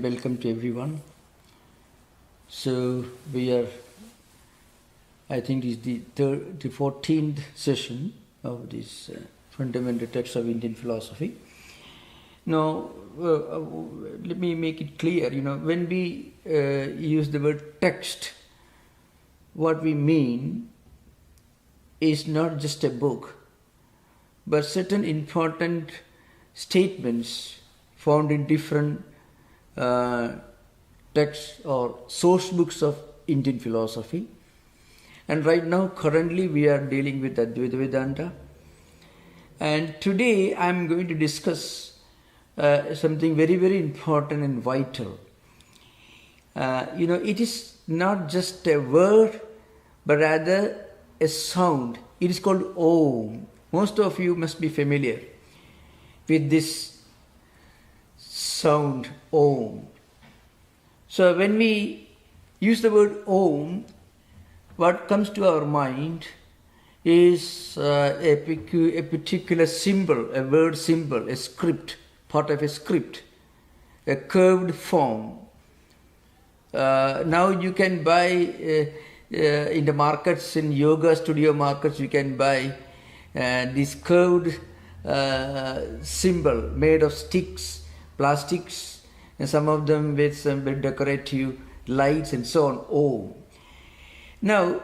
Welcome to everyone. So we are, I think this is the 14th session of this fundamental text of Indian philosophy. Now, let me make it clear, when we use the word text, what we mean is not just a book, but certain important statements found in different texts or source books of Indian philosophy. And right now, currently, we are dealing with Advaita Vedanta. And today, I am going to discuss something very, very important and vital. It is not just a word, but rather a sound. It is called Om. Most of you must be familiar with this sound Om. So when we use the word Om, what comes to our mind is a particular symbol, a word symbol, a script, part of a script, a curved form. Now you can buy in the markets, in yoga studio markets, you can buy this curved symbol made of sticks, plastics, and some of them with some decorative lights and so on. Om. Now,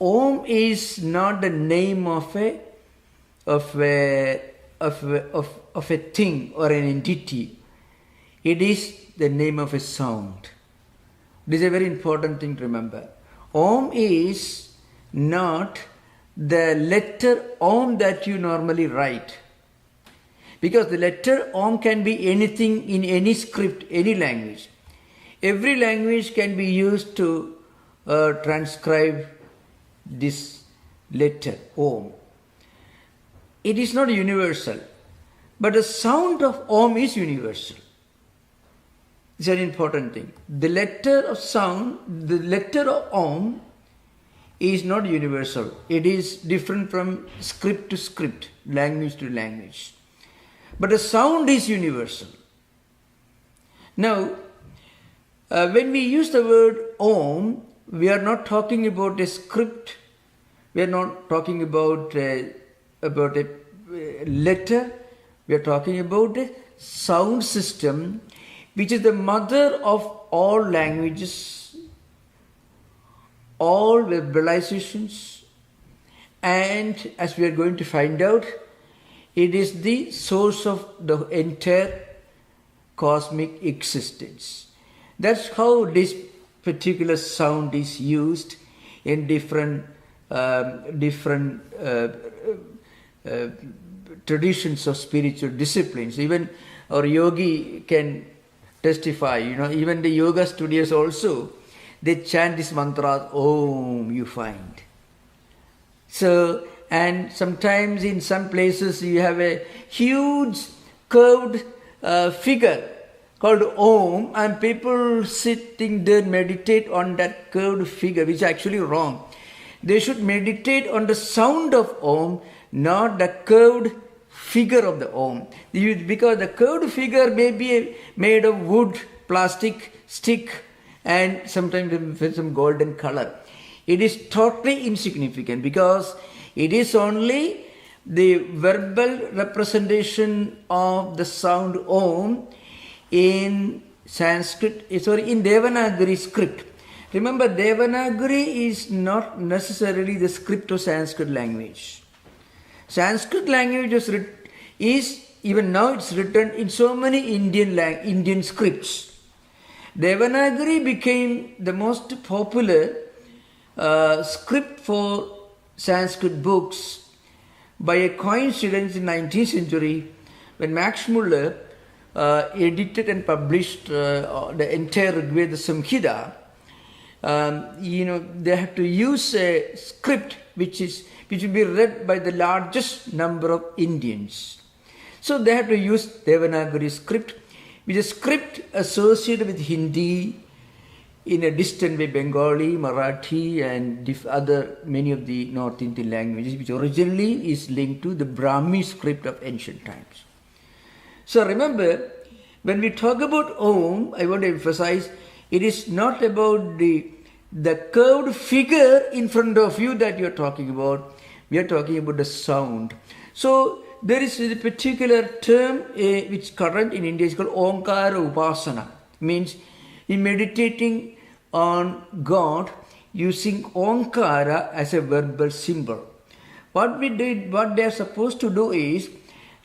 Om is not the name of a thing or an entity. It is the name of a sound. This is a very important thing to remember. Om is not the letter Om that you normally write. Because the letter Om can be anything in any script, any language. Every language can be used to transcribe this letter Om. It is not universal, but the sound of Om is universal. It's an important thing. The letter of sound, the letter of Om is not universal. It is different from script to script, language to language. But the sound is universal. Now, when we use the word Om, we are not talking about a script. We are not talking about a letter. We are talking about a sound system, which is the mother of all languages, all verbalizations, and as we are going to find out, it is the source of the entire cosmic existence. That's how this particular sound is used in different traditions of spiritual disciplines. Even our yogi can testify, even the yoga studios also, they chant this mantra, Om, you find. So, and sometimes in some places you have a huge curved figure called Om, and people sitting there meditate on that curved figure, which is actually wrong. They should meditate on the sound of Om, not the curved figure of the Om. Because the curved figure may be made of wood, plastic, stick, and sometimes with some golden color. It is totally insignificant because it is only the verbal representation of the sound Om in Sanskrit, in Devanagari script. Remember, Devanagari is not necessarily the script of Sanskrit language. Sanskrit language is even now it's written in so many Indian scripts. Devanagari became the most popular script for Sanskrit books by a coincidence in 19th century when Max Muller edited and published the entire Rigveda Samhita. They have to use a script which will be read by the largest number of Indians. So they have to use Devanagari script, which is a script associated with Hindi, in a distant way Bengali, Marathi, and many of the North Indian languages, which originally is linked to the Brahmi script of ancient times. So remember, when we talk about Om, I want to emphasize, it is not about the curved figure in front of you that you are talking about. We are talking about the sound. So there is a particular term which current in India is called Omkar Upasana. Means in meditating on God using Omkara as a verbal symbol. What they are supposed to do is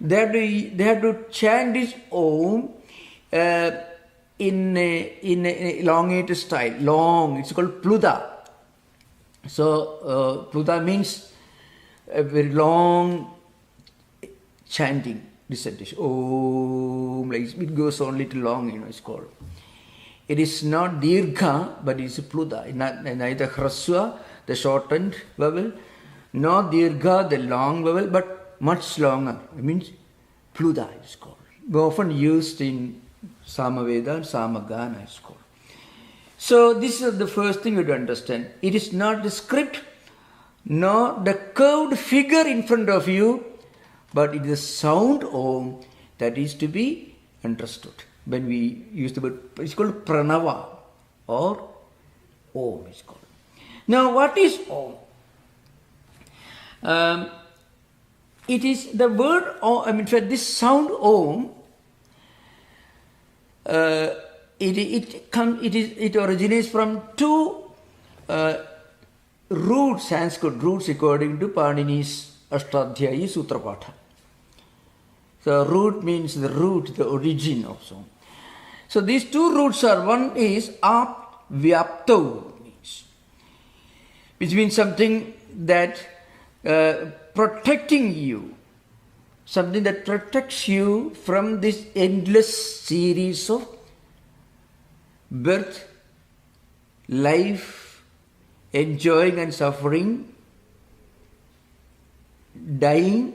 they have to chant this Om in a elongated style, long. It's called Pluta. So Pluta means a very long chanting, dissertation. Om, like it goes on little long, it's called. It is not Dirgha, but it is Pluta. Neither Hraswa, the shortened vowel, nor Dirgha, the long vowel, but much longer. It means Pluta is called. Often used in Samaveda and Samagana is called. So this is the first thing you have to understand. It is not the script, nor the curved figure in front of you, but it is the sound Om that is to be understood. When we use the word, it's called Pranava or Om is called. Now what is Om? It is the word Om, this sound Om, it originates from two roots, Sanskrit roots according to Panini's Ashtadhyayi Sutrapatha. So root means the root, the origin of song. So these two roots are, one is Ap Vyapto, which means something that protecting you, something that protects you from this endless series of birth, life, enjoying and suffering, dying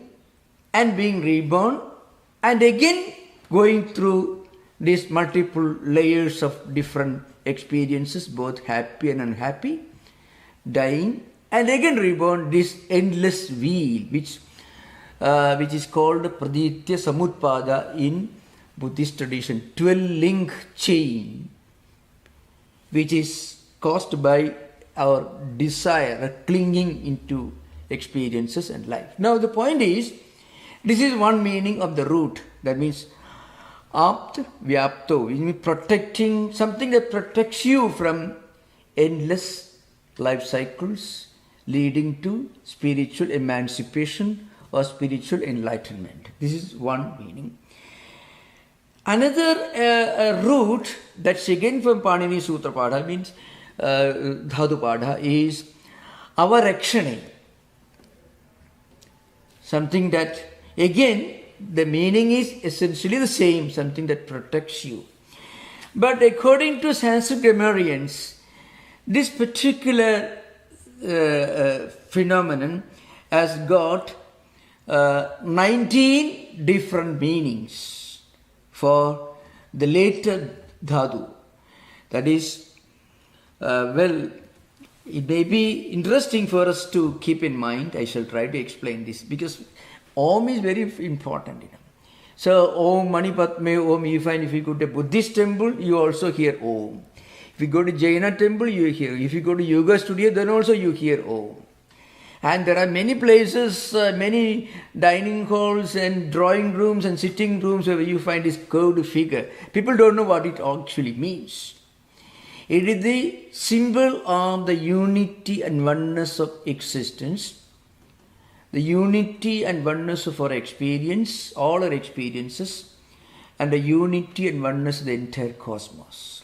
and being reborn, and again going through these multiple layers of different experiences, both happy and unhappy, dying and again reborn, this endless wheel, which is called Praditya Samutpada in Buddhist tradition, 12-link chain, which is caused by our desire, clinging into experiences and life. Now the point is, this is one meaning of the root. That means Apt Vyapto, it means protecting, something that protects you from endless life cycles leading to spiritual emancipation or spiritual enlightenment. This is one meaning. Another root that's again from Panini Sutrapada, means Dhadupada, is avarakshane. Something that, again, the meaning is essentially the same, something that protects you. But according to Sanskrit grammarians, this particular phenomenon has got 19 different meanings for the later dhatu. That is, it may be interesting for us to keep in mind. I shall try to explain this because Om is very important. So Om Mani Padme Om, you find if you go to a Buddhist temple, you also hear Om. If you go to Jaina temple, you hear. If you go to yoga studio, then also you hear Om. And there are many places, many dining halls and drawing rooms and sitting rooms where you find this curved figure. People don't know what it actually means. It is the symbol of the unity and oneness of existence, the unity and oneness of our experience, all our experiences, and the unity and oneness of the entire cosmos.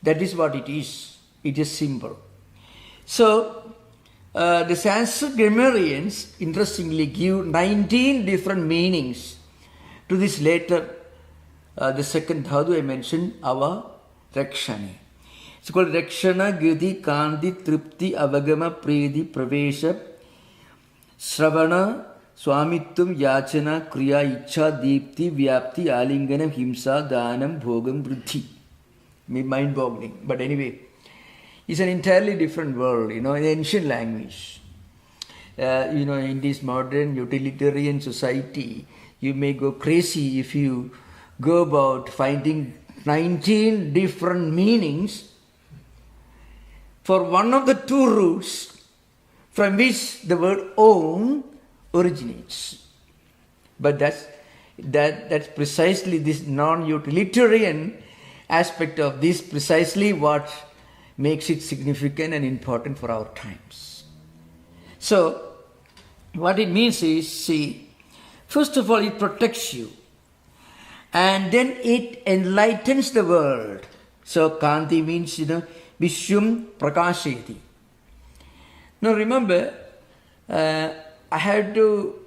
That is what it is. It is symbol. So, the Sanskrit grammarians interestingly give 19 different meanings to this later, the second dhatu I mentioned, avarakshane. It's called Rakshana, Gati, Kanti, Tripti, Avagama, Predi, Pravesha, Sravana, Swamitvam, Yachana, Kriya, Icha, Deepti, Vyapti, Alinganam, Himsa, Dhanam, Bhogam, Vriddhi. Mind-boggling. But anyway, it's an entirely different world, in ancient language. In this modern utilitarian society, you may go crazy if you go about finding 19 different meanings for one of the two roots from which the word Om originates. But that's precisely this non-utilitarian aspect of this, precisely what makes it significant and important for our times. So, what it means is, see, first of all, it protects you. And then it enlightens the world. So, Kanti means, Vishwam Prakashayati. Now remember, I had to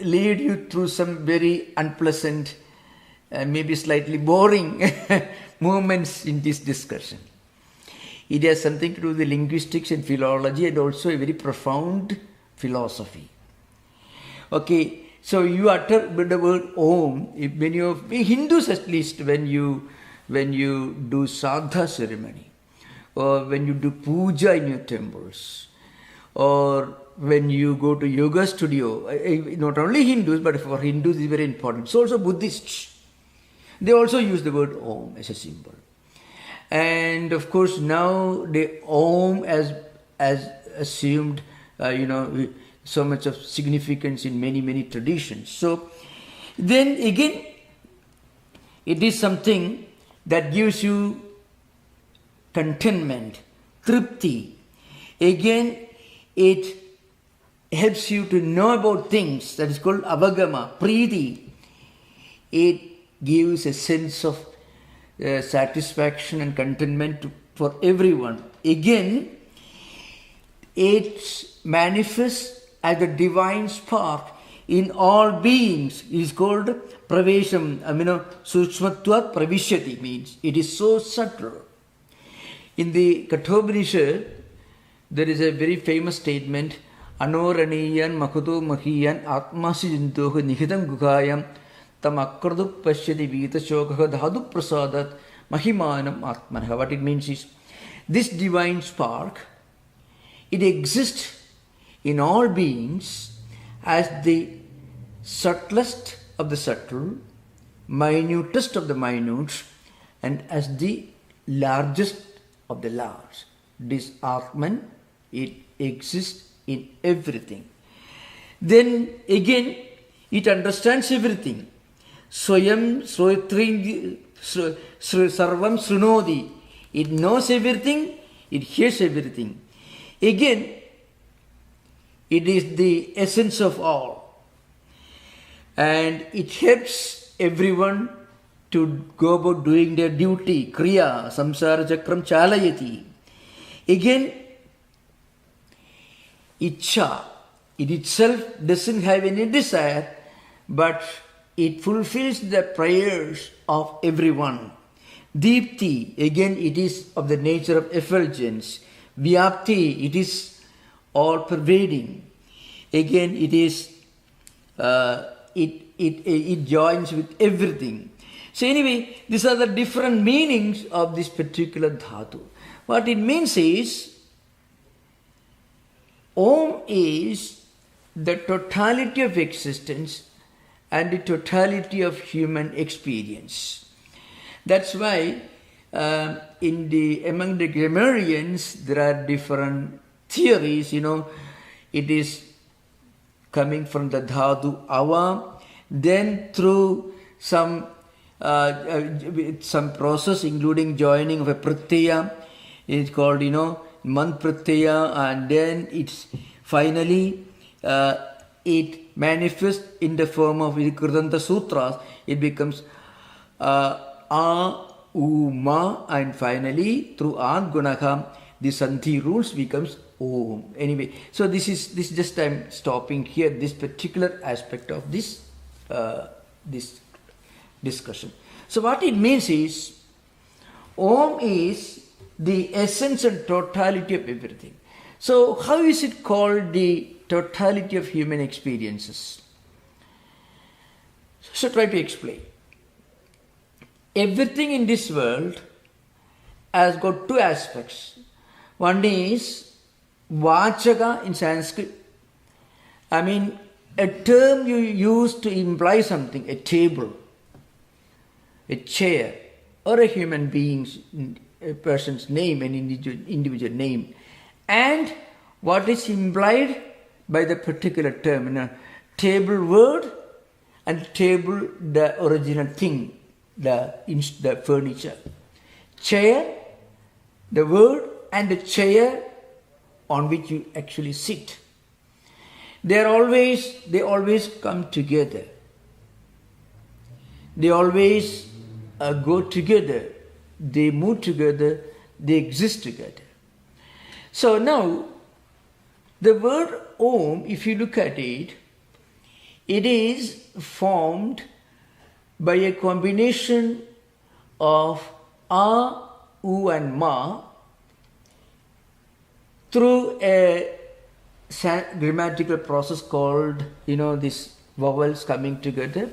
lead you through some very unpleasant, maybe slightly boring moments in this discussion. It has something to do with linguistics and philology, and also a very profound philosophy. Okay, so you utter the word Om. When you, Hindus at least, when you do Sadha ceremony, or when you do puja in your temples, or when you go to yoga studio, not only Hindus, but for Hindus it's very important. So also Buddhists, they also use the word Om as a symbol. And of course now the Om as assumed, so much of significance in many traditions. So then again, it is something that gives you contentment, tripti. Again, it helps you to know about things. That is called avagama, priti. It gives a sense of satisfaction and contentment for everyone. Again, it manifests as the divine spark in all beings. It is called pravesham, sushmatvat pravishyati, means it is so subtle. In the Kathopanishad, there is a very famous statement, Anoraniyan makuto mahiyan atmasi jintoha nihidam gugayam tam akradu pashyati vita shokaha dhadu prasadat mahimanam atmanaha. What it means is, this divine spark, it exists in all beings as the subtlest of the subtle, minutest of the minute, and as the largest of the large. This Atman, it exists in everything. Then again, it understands everything. Swayam Sroitring Sarvam Srunodi. It knows everything, it hears everything. Again, it is the essence of all. And it helps everyone to go about doing their duty. Kriya, samsara chakram chalayati. Again, Ichcha, it itself doesn't have any desire, but it fulfills the prayers of everyone. Deepti, again it is of the nature of effulgence. Vyapti, it is all pervading. Again it is, it joins with everything. So anyway, these are the different meanings of this particular dhatu. What it means is, Om is the totality of existence and the totality of human experience. That's why among the grammarians there are different theories. It is coming from the dhatu ava, then through some process including joining of a pratyaya, it's called man pratyaya, and then it's finally it manifests in the form of Kridanta Sutras. It becomes a, u, ma, and finally through an gunaka the Santi rules becomes Om. Anyway, so this is just I'm stopping here, this particular aspect of this discussion. So what it means is, Om is the essence and totality of everything. So how is it called the totality of human experiences? So try to explain. Everything in this world has got two aspects. One is Vachaka in Sanskrit. a term you use to imply something, a table, a chair, or a human being's, a person's name, an individual name, and what is implied by the particular term. Table word and table the original thing, the furniture. Chair, the word, and the chair on which you actually sit. They always come together. They always go together. They move together. They exist together. So now, the word Om, if you look at it, it is formed by a combination of A, U and Ma through a grammatical process called, these vowels coming together.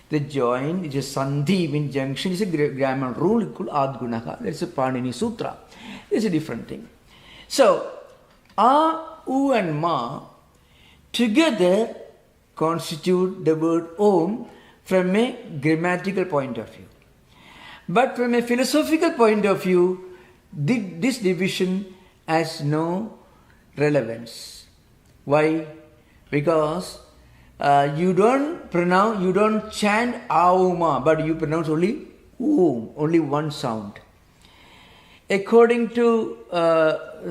The join, which is Sandhi, means junction, is a grammar rule called Adgunaka. That's a Panini Sutra. It's a different thing. So, A, U and Ma together constitute the word Om from a grammatical point of view. But from a philosophical point of view, this division has no relevance. Why? Because you don't chant Auma, but you pronounce only Om, only one sound. According to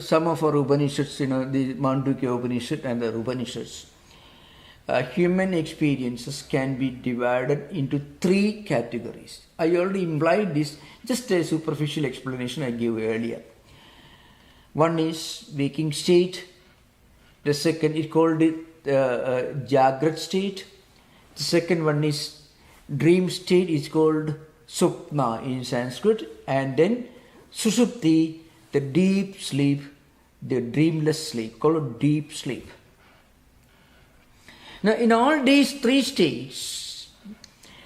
some of our Upanishads, the Mandukya Upanishad and the Upanishads, human experiences can be divided into 3 categories. I already implied this, just a superficial explanation I gave earlier. One is waking state. The second is called Jagrat state. The second one is dream state, is called Supna in Sanskrit. And then Susupti, the deep sleep, the dreamless sleep, called deep sleep. Now, in all these 3 states,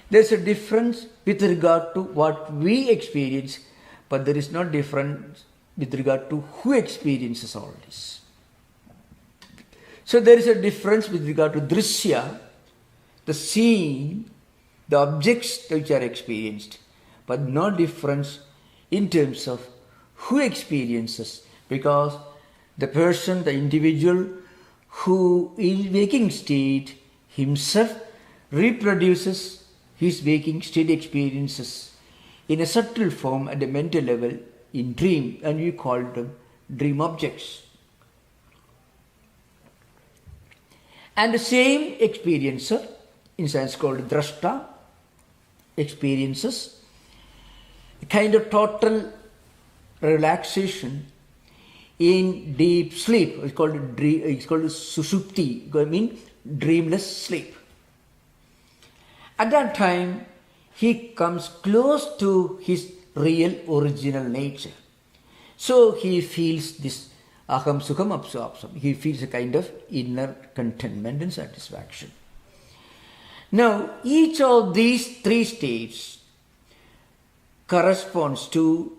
there's a difference with regard to what we experience, but there is no difference with regard to who experiences all this. So, there is a difference with regard to drishya, the seeing, the objects which are experienced, but no difference in terms of who experiences, because the person, the individual who in waking state himself reproduces his waking state experiences in a subtle form at the mental level in dream, and we call them dream objects. And the same experiencer, in Sanskrit called drashta, experiences a kind of total relaxation in deep sleep. It's called susupti, I mean dreamless sleep. At that time, he comes close to his real original nature. So he feels this aham sukham apsam. He feels a kind of inner contentment and satisfaction. Now, each of these 3 states corresponds to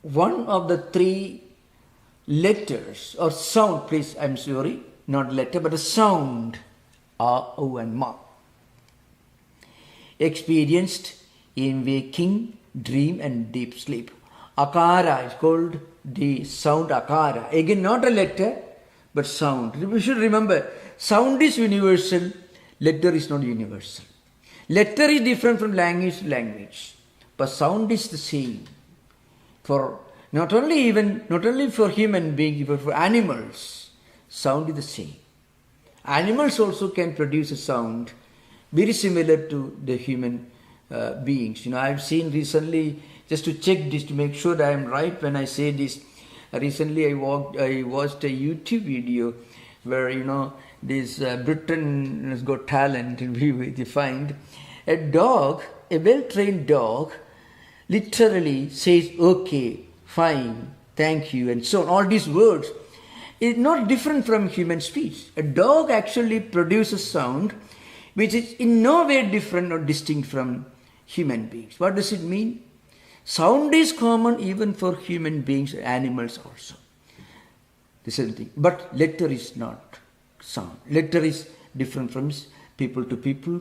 one of the 3 letters or sound, please, I'm sorry, not letter, but a sound, A, U and Ma, experienced in waking, dream and deep sleep. Akara is called the sound Akara. Again, not a letter, but sound. We should remember, sound is universal, letter is not universal. Letter is different from language to language, but sound is the same. For not only for human beings, but for animals, sound is the same. Animals also can produce a sound very similar to the human beings. I've seen recently, just to check this, to make sure that I am right when I say this, recently I watched a YouTube video where, this Britain has got talent, and we find a dog, a well-trained dog, literally says, okay, fine, thank you, and so on. All these words is not different from human speech. A dog actually produces sound which is in no way different or distinct from human beings. What does it mean? Sound is common even for human beings, animals also. The same thing. But letter is not sound. Letter is different from people to people.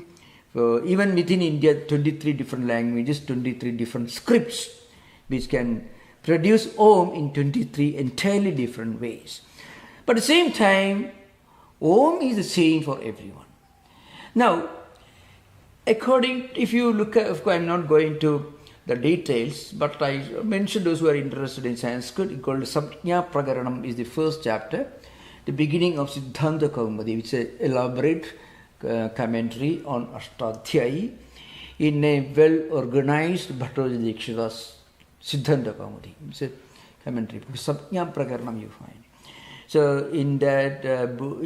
Even within India, 23 different languages, 23 different scripts, which can produce Om in 23 entirely different ways. But at the same time, Om is the same for everyone. Now, if you look at, of course, I'm not going to the details, but I mentioned those who are interested in Sanskrit, called Samjna Prakaranam is the first chapter, the beginning of Siddhanta Kaumadi, which is an elaborate commentary on Ashtadhyayi in a well-organized Bhattoji Dikshita's Siddhanta Kaumadi. It's a commentary. Samjna Prakaranam you find. So in that book,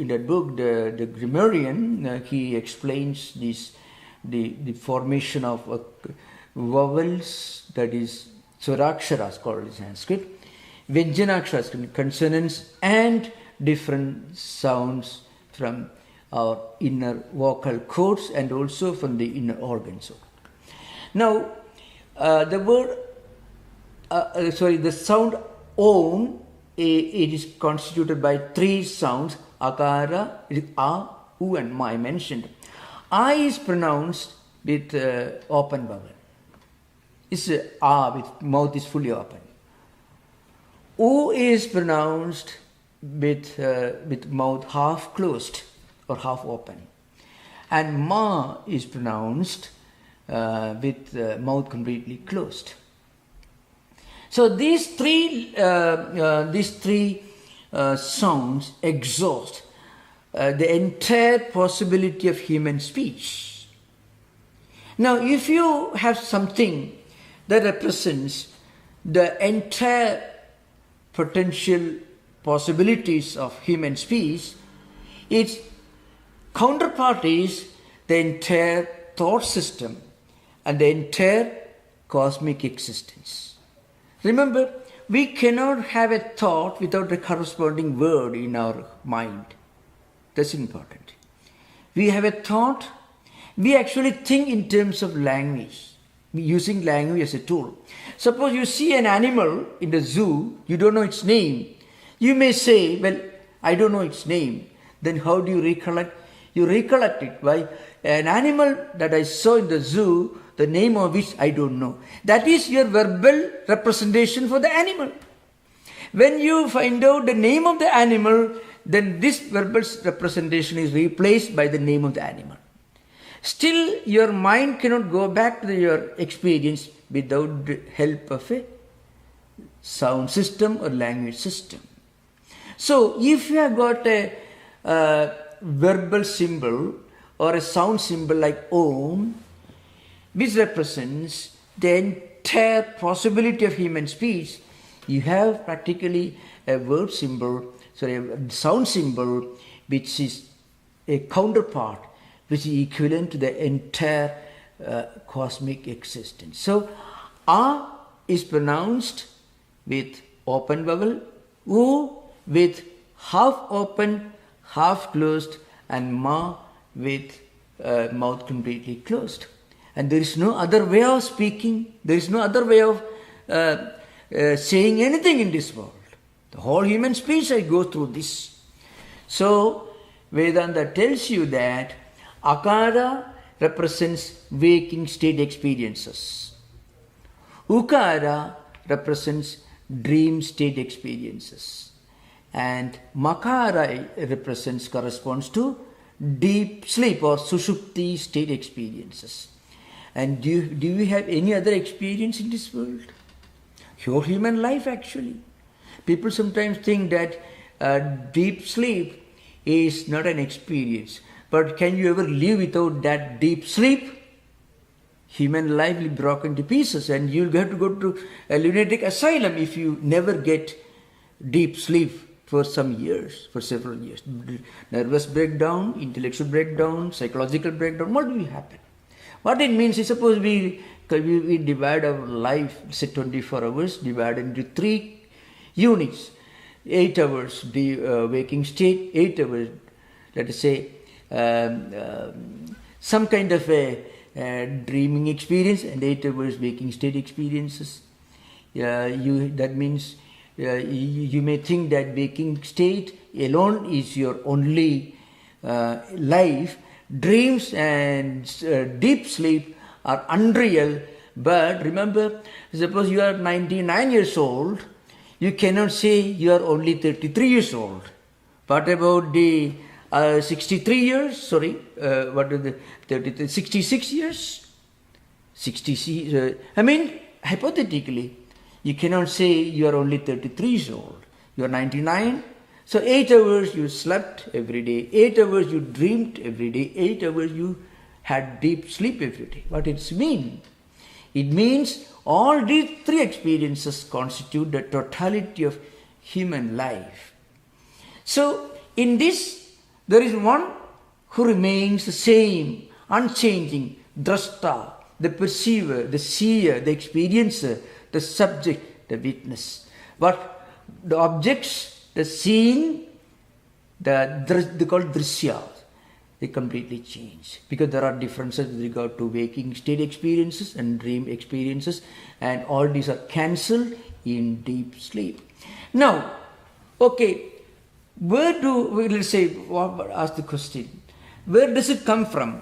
the grammarian, he explains the formation of vowels, that is swaraksharas called in Sanskrit, vyanjanaksharas, consonants and different sounds from our inner vocal cords and also from the inner organs. Now, the sound Om, it is constituted by three sounds, akara, a, u and ma I mentioned. I is pronounced with open vowel. It's a with mouth is fully open. U is pronounced with mouth half closed or half open. And ma is pronounced with mouth completely closed. So these three sounds exhaust the entire possibility of human speech. Now, if you have something that represents the entire potential possibilities of human speech, its counterpart is the entire thought system and the entire cosmic existence. Remember, we cannot have a thought without a corresponding word in our mind. That's important. We have a thought, we actually think in terms of language, using language as a tool. Suppose you see an animal in the zoo, you don't know its name. You may say, well, I don't know its name. Then how do you recollect? You recollect it by an animal that I saw in the zoo, the name of which I don't know. That is your verbal representation for the animal. When you find out the name of the animal, then this verbal representation is replaced by the name of the animal. Still, your mind cannot go back to your experience without the help of a sound system or language system. So, if you have got a verbal symbol or a sound symbol like Om, which represents the entire possibility of human speech, you have practically a word symbol, a sound symbol, which is a counterpart, which is equivalent to the entire cosmic existence. So, A is pronounced with open vowel, U with half open, half closed, and Ma with mouth completely closed. And there is no other way of speaking, there is no other way of saying anything in this world. The whole human speech I go through this. So, Vedanta tells you that Akara represents waking state experiences. Ukara represents dream state experiences. And Makara corresponds to deep sleep or Sushupti state experiences. And do we have any other experience in this world? Your human life actually. People sometimes think that deep sleep is not an experience. But can you ever live without that deep sleep? Human life will be broken to pieces and you'll have to go to a lunatic asylum if you never get deep sleep for some years, for several years. Nervous breakdown, intellectual breakdown, psychological breakdown, what will happen? What it means is, suppose we divide our life, say 24 hours, divided into 3 units. 8 hours the waking state, 8 hours, let us say, some kind of a dreaming experience, and 8 hours waking state experiences. That means you may think that waking state alone is your only life, Dreams and deep sleep are unreal, but remember, suppose you are 99 years old, you cannot say you are only 33 years old. What about the 63 years? Sorry, what are the 33, 66 years? 60, I mean, hypothetically, you cannot say you are only 33 years old. You are 99. So 8 hours you slept every day, 8 hours you dreamed every day, 8 hours you had deep sleep every day. What does it mean? It means all these three experiences constitute the totality of human life. So in this, there is one who remains the same, unchanging, drashta, the perceiver, the seer, the experiencer, the subject, the witness. But the objects, the seeing, they call drishyas, they completely change because there are differences with regard to waking state experiences and dream experiences, and all these are cancelled in deep sleep. Now, okay, let's say, ask the question, where does it come from?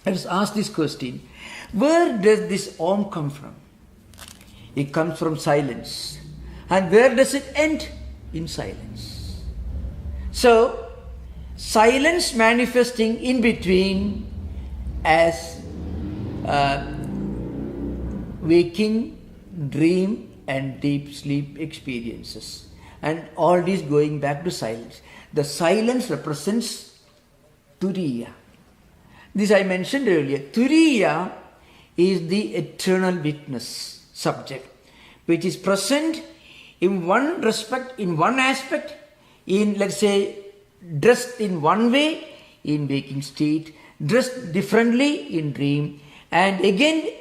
Let's ask this question. Where does this Om come from? It comes from silence. And where does it end? In silence. So, silence manifesting in between as waking, dream and deep sleep experiences. And all this going back to silence. The silence represents Turiya. This I mentioned earlier. Turiya is the eternal witness subject, which is present in one respect, in one aspect, in, let's say, dressed in one way in waking state, dressed differently in dream, and again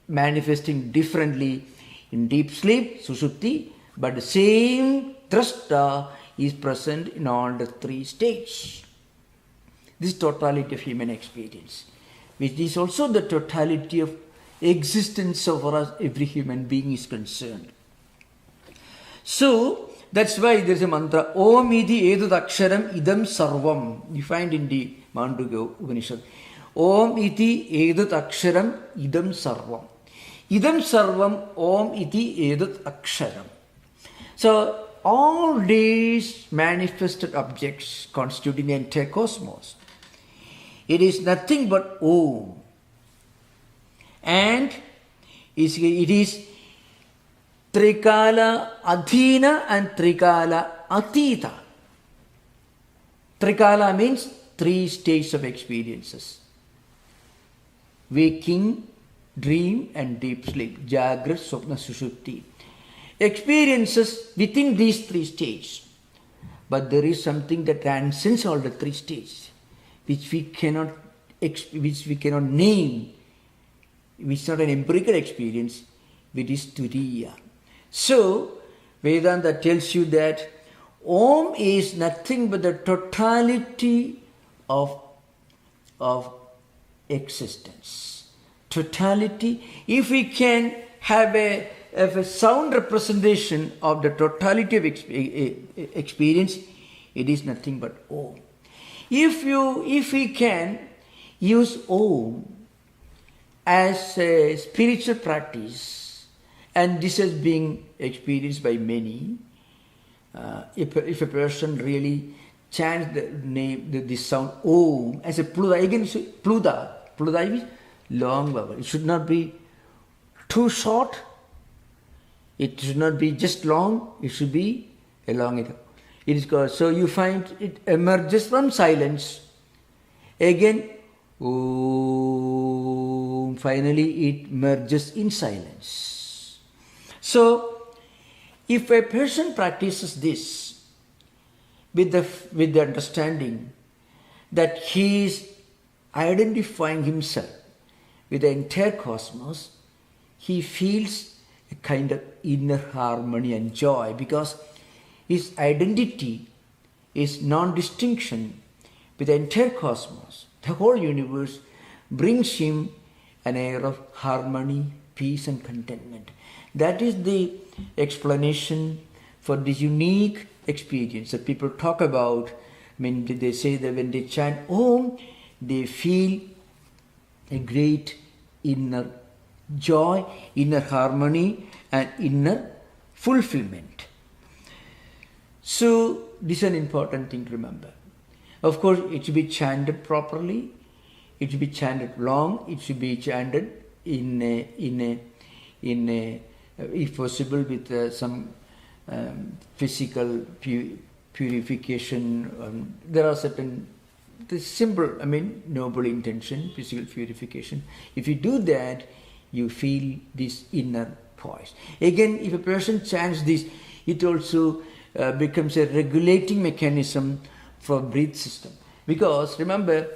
manifesting differently in deep sleep, sushupti, but the same drashta is present in all the three states. This totality of human experience, which is also the totality of existence so far as every human being is concerned. So, that's why there is a mantra, Om iti edut aksharam idam sarvam. You find in the Mandukya Upanishad. Om iti edut aksharam idam sarvam. Idam sarvam Om iti edut aksharam. So, all these manifested objects constituting the entire cosmos, it is nothing but Om. And it is Trikala Adhina and Trikala Atita. Trikala means three states of experiences. Waking, dream and deep sleep. Jagrat, Swapna, Sushupti. Experiences within these three states. But there is something that transcends all the three states, which we cannot name, which is not an empirical experience, which is Turiya. So, Vedanta tells you that Om is nothing but the totality of existence. Totality. If we can have a sound representation of the totality of experience, it is nothing but Om. If we can use Om as a spiritual practice, and this is being experienced by many, if a person really chants the name, this sound Om as a Pluda, again Pluda is long vowel. It should not be too short, it should not be just long, it should be elongated. It is called, so you find it emerges from silence. Again, Om, finally it merges in silence. So, if a person practices this with the understanding that he is identifying himself with the entire cosmos, he feels a kind of inner harmony and joy, because his identity is non-distinction with the entire cosmos. The whole universe brings him an air of harmony, peace and contentment. That is the explanation for this unique experience that people talk about. I mean, they say that when they chant Om, they feel a great inner joy, inner harmony, and inner fulfillment. So this is an important thing to remember. Of course, it should be chanted properly. It should be chanted long. It should be chanted in a if possible, with some physical purification. There are certain simple, noble intention, physical purification. If you do that, you feel this inner poise. Again, if a person chants this, it also becomes a regulating mechanism for breath system. Because remember,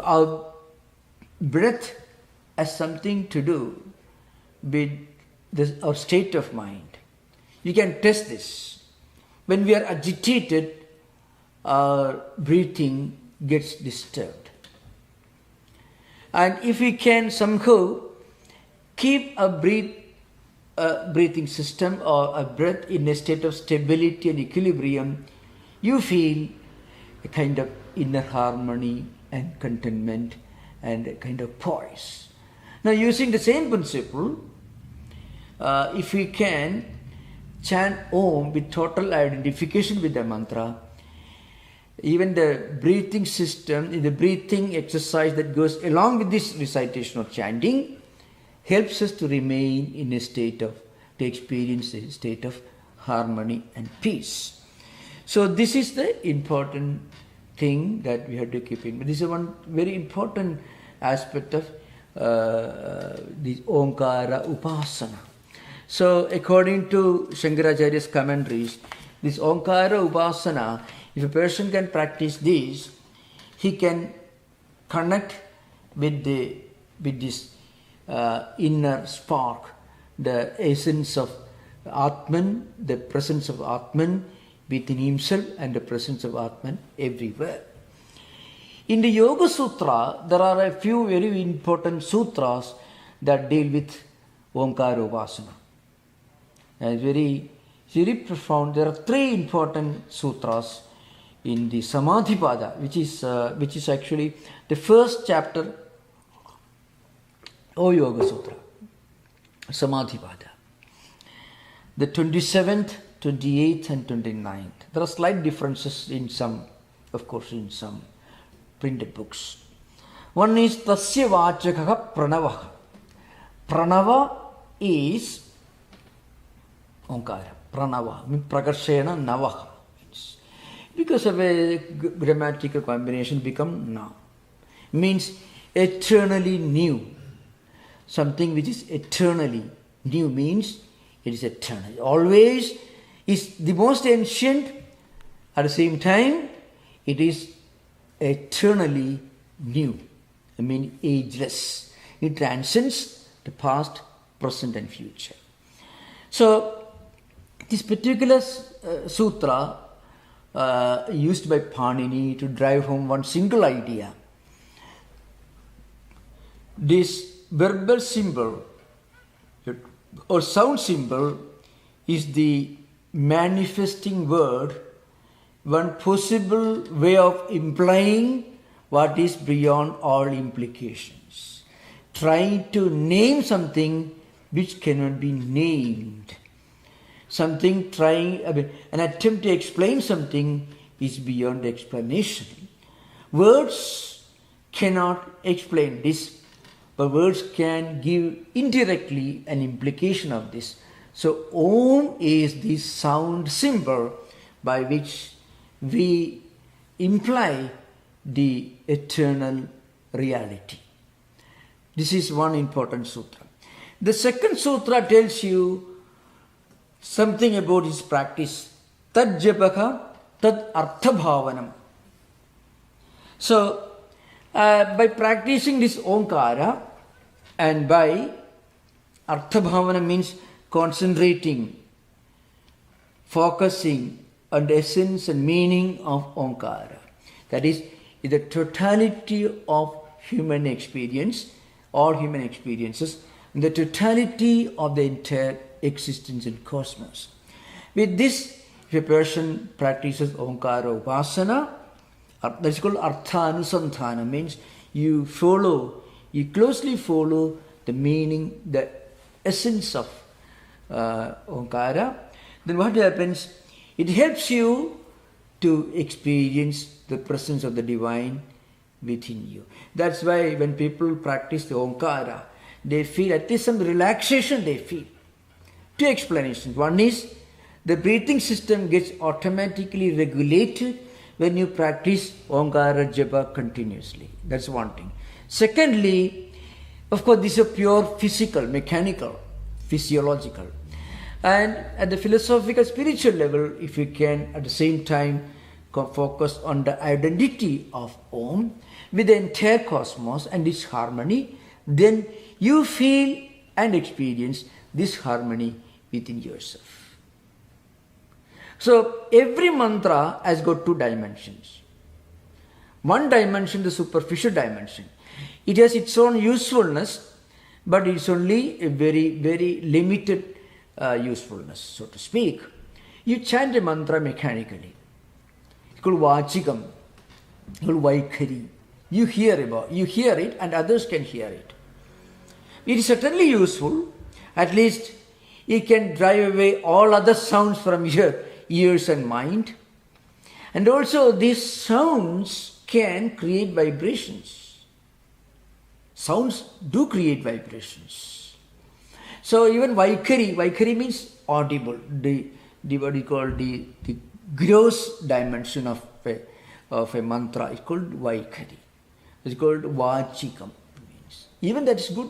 our breath has something to do with our state of mind. You can test this. When we are agitated, our breathing gets disturbed. And if we can somehow keep a breathing system or a breath in a state of stability and equilibrium, you feel a kind of inner harmony and contentment and a kind of poise. Now, using the same principle, if we can chant Om with total identification with the mantra, even the breathing system, the breathing exercise that goes along with this recitation or chanting, helps us to remain in a state of, to experience a state of harmony and peace. So this is the important thing that we have to keep in mind. This is one very important aspect of this Omkara Upasana. So according to Shankaracharya's commentaries, this Omkara Upasana, if a person can practice this, he can connect with this inner spark, the essence of Atman, the presence of Atman within himself and the presence of Atman everywhere. In the Yoga Sutra, there are a few very important sutras that deal with Omkara Upasana. And it's very profound. There are three important sutras in the Samadhipada, which is actually the first chapter of Yoga Sutra, Samadhipada. The 27th, 28th and 29th. There are slight differences in some printed books. One is Tasya Vachakaha Pranavaha. Pranava is Omkara. Pranava, Prakarshena Navaha. Because of a grammatical combination become now. Means eternally new. Something which is eternally new means it is eternal. Always is the most ancient, at the same time it is eternally new. Ageless. It transcends the past, present and future. So this particular sutra used by Panini to drive home one single idea. This verbal symbol or sound symbol is the manifesting word, one possible way of implying what is beyond all implications. Trying to name something which cannot be named. An attempt to explain something is beyond explanation. Words cannot explain this, but words can give indirectly an implication of this. So Om is the sound symbol by which we imply the eternal reality. This is one important sutra. The second sutra tells you something about his practice. Tad japaka, tad arthabhavanam. So, by practicing this Omkara and by arthabhavana means concentrating, focusing on the essence and meaning of Omkara. That is the totality of human experience, all human experiences, and the totality of the entire existence in cosmos. With this, if a person practices Omkara Upasana That's called Artha Anusandhana, means you closely follow the meaning, the essence of Omkara. Then what happens? It helps you to experience the presence of the divine within you. That's why when people practice the Omkara, they feel at least some relaxation they feel. Two explanations. One is the breathing system gets automatically regulated when you practice Omkara Japa continuously. That's one thing. Secondly, of course, this is pure physical, mechanical, physiological. And at the philosophical, spiritual level, if you can at the same time focus on the identity of Om with the entire cosmos and its harmony, then you feel and experience this harmony within yourself. So every mantra has got two dimensions. One dimension, the superficial dimension. It has its own usefulness, but it's only a very, very limited usefulness, so to speak. You chant a mantra mechanically. It's called Vachikam, it's called Vaikhari. You hear it and others can hear it. It is certainly useful. At least it can drive away all other sounds from your ears and mind. And also these sounds can create vibrations. Sounds do create vibrations. So even Vaikhari means audible, the what you call the gross dimension of a mantra is called Vaikhari. It's called Vachikam. Even that is good.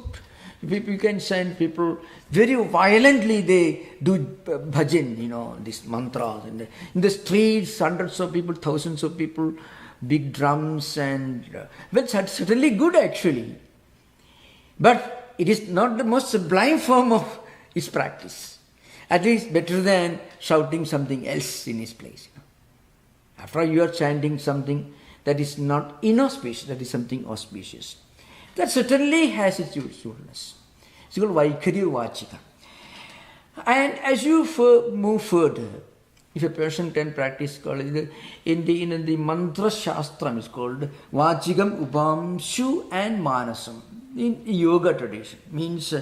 You can send people very violently, they do bhajan, these mantras. In the streets, hundreds of people, thousands of people, big drums and... well, that's certainly good actually. But it is not the most sublime form of its practice. At least better than shouting something else in its place. After all, you are chanting something that is not inauspicious, that is something auspicious. That certainly has its usefulness. It's called Vaikhari or Vachika. And as you move further, if a person can practice, in the mantra shastram is called Vachikam, Upamshu and Manasam. In yoga tradition, means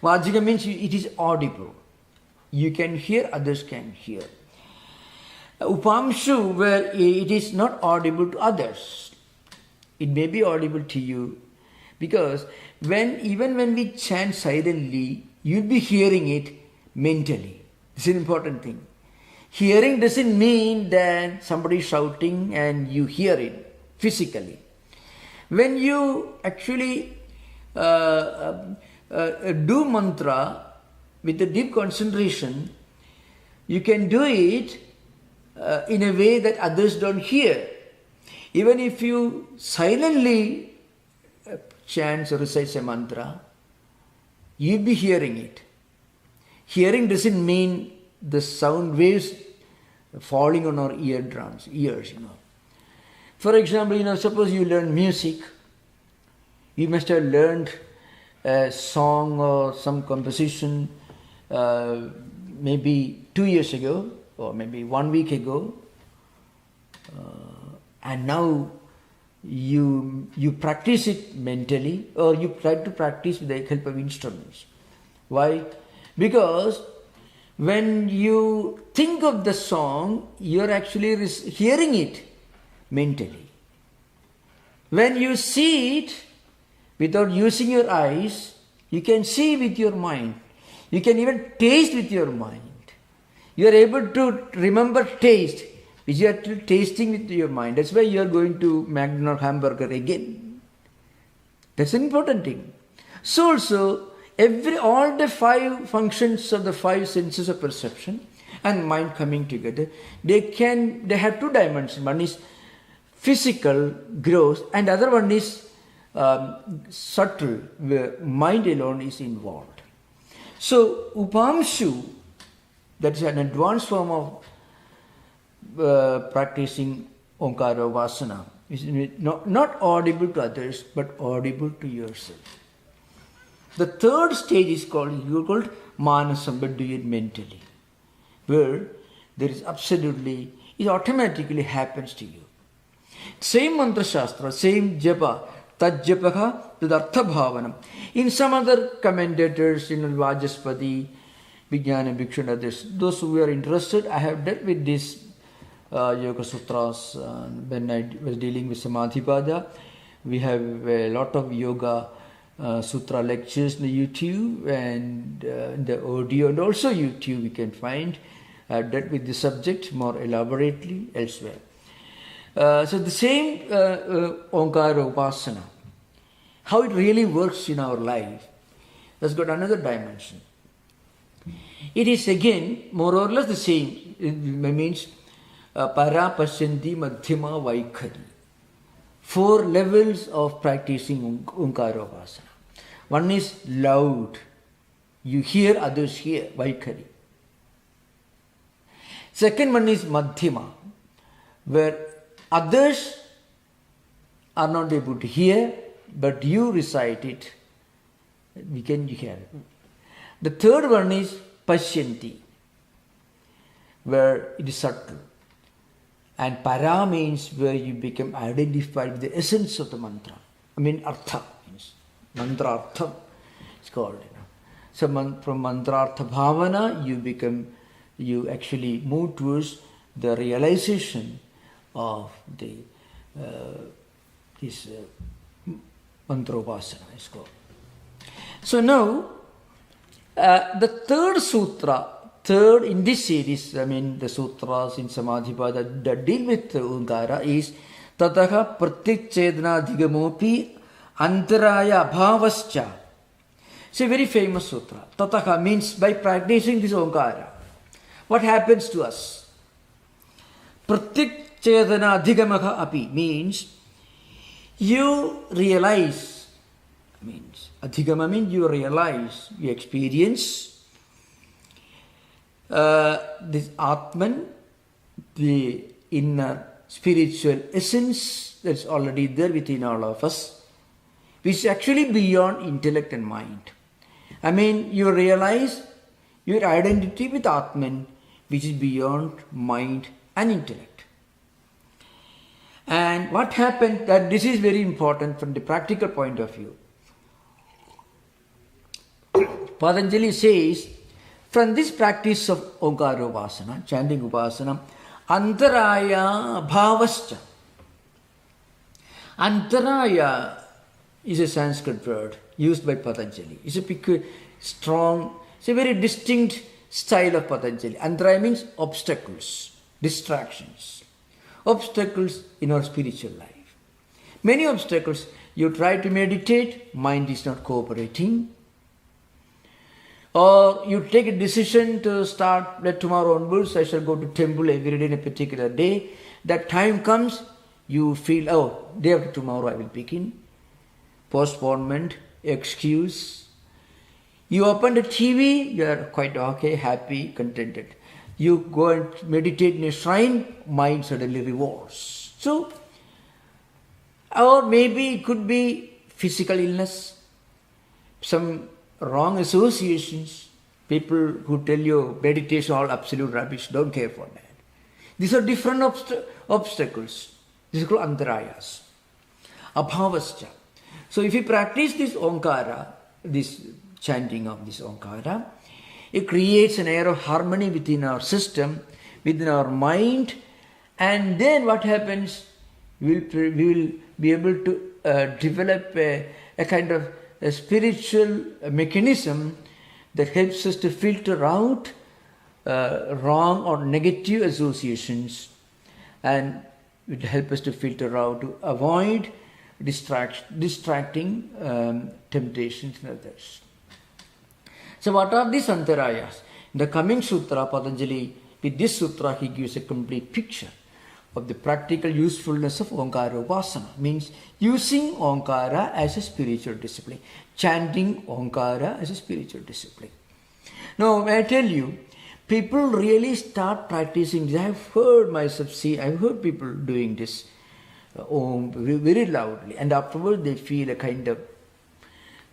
Vachika means it is audible. You can hear, others can hear. Upamshu, where it is not audible to others. It may be audible to you. Because even when we chant silently, you'll be hearing it mentally. This is an important thing. Hearing doesn't mean that somebody is shouting and you hear it physically. When you actually do mantra with a deep concentration, you can do it in a way that others don't hear. Even if you silently chants or recites a mantra, you'll be hearing it. Hearing doesn't mean the sound waves falling on our ears. For example, suppose you learn music, you must have learned a song or some composition maybe 2 years ago or maybe 1 week ago, and now you practice it mentally, or you try to practice with the help of instruments. Why? Because when you think of the song, you're actually hearing it mentally. When you see it without using your eyes, you can see with your mind. You can even taste with your mind. You are able to remember taste, which you are tasting with your mind. That's why you are going to McDonald's hamburger again. That's an important thing. So also, all the 5 functions of the 5 senses of perception and mind coming together, they have 2 dimensions. One is physical, gross, and other one is subtle, where mind alone is involved. So, Upamshu, that is an advanced form of practicing Omkara Upasana, is not audible to others, but audible to yourself. The third stage is called Manasam, but do it mentally, where there is it automatically happens to you. Same mantra shastra, same japa, tad japaha, tad artha bhavanam. In some other commentators, Vajaspati, Vijnana Bhikshu and others, those who are interested, I have dealt with this Yoga Sutras when I was dealing with Samadhipada. We have a lot of Yoga Sutra lectures on the YouTube and the audio, and also YouTube we can find. I have dealt with the subject more elaborately elsewhere. So the same Omkara Upasana, how it really works in our life, has got another dimension. It is again more or less the same. It means para, pasyanti, madhyama, vaikhari. 4 levels of practicing Omkara Upasana. One is loud. You hear, others hear, vaikhari. Second one is madhyama, where others are not able to hear, but you recite it, we can hear it. The third one is pasyanti, where it is subtle. And para means where you become identified with the essence of the mantra. I mean artha, means mantra artha, it's called. So from mantra artha bhavana, you actually move towards the realization of the this mantra upasana is called. So now the third sutra, in this series, I mean the sutras in Samadhipada that deal with Omkara, is Tataha Pratikchedana Dhigamopi Antaraya Bhavascha. It's a very famous sutra. Tataha means by practicing this Omkara, what happens to us? Pratikchedana Dhigamaha api means you realize, means Adhigama means you realize, you experience this Atman, the inner spiritual essence that's already there within all of us, which is actually beyond intellect and mind. I mean, you realize your identity with Atman, which is beyond mind and intellect. And what happened, that this is very important from the practical point of view. Patanjali says, from this practice of Omkara Upasana, chanting Upasana, Antaraya Bhavascha. Antaraya is a Sanskrit word used by Patanjali. It's a strong, it's a very distinct style of Patanjali. Antaraya means obstacles, distractions. Obstacles in our spiritual life. Many obstacles. You try to meditate, mind is not cooperating. Or you take a decision to start, that tomorrow onwards I shall go to temple every day in a particular day. That time comes, you feel, oh, day after tomorrow I will begin. Postponement, excuse. You open the TV, you are quite okay, happy, contented. You go and meditate in a shrine, mind suddenly revolts. So, or maybe it could be physical illness, some wrong associations, people who tell you meditation all absolute rubbish, don't care for that. These are different obstacles. These are called antarayas. Abhavascha. So if you practice this Omkara, this chanting of this Omkara, it creates an air of harmony within our system, within our mind, and then what happens? We will be able to develop a kind of a spiritual mechanism that helps us to filter out wrong or negative associations, and it will help us to filter out, to avoid distracting temptations and others. So what are these antarayas? In the coming sutra, Patanjali, with this sutra, he gives a complete picture of the practical usefulness of Omkara Upasana. Means using Omkara as a spiritual discipline. Chanting Omkara as a spiritual discipline. Now, may I tell you, people really start practicing this. I have heard myself I've heard people doing this very loudly. And afterwards they feel a kind of,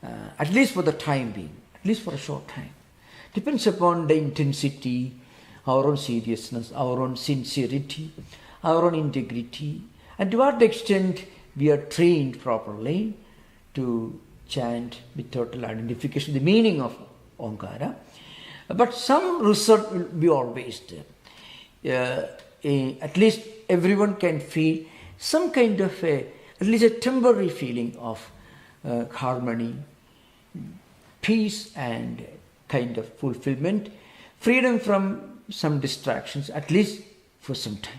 at least for the time being, at least for a short time. Depends upon the intensity, our own seriousness, our own sincerity, our own integrity, and to what extent we are trained properly to chant with total identification, the meaning of Omkara. But some result will be always there. At least everyone can feel some kind of at least a temporary feeling of harmony, peace, and kind of fulfillment, freedom from some distractions, at least for some time.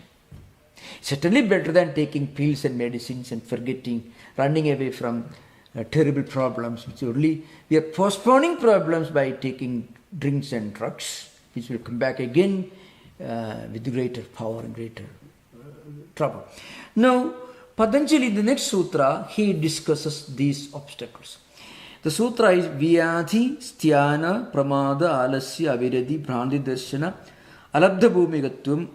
Certainly better than taking pills and medicines and forgetting, running away from terrible problems, which only we are postponing problems by taking drinks and drugs, which will come back again with greater power and greater trouble. Now, Patanjali, in the next sutra, he discusses these obstacles. The sutra is Vyadhi, Sthana, Pramada, Alasya, Aviradi, Bhranti Darshana, Alabdha Bhumigatvam,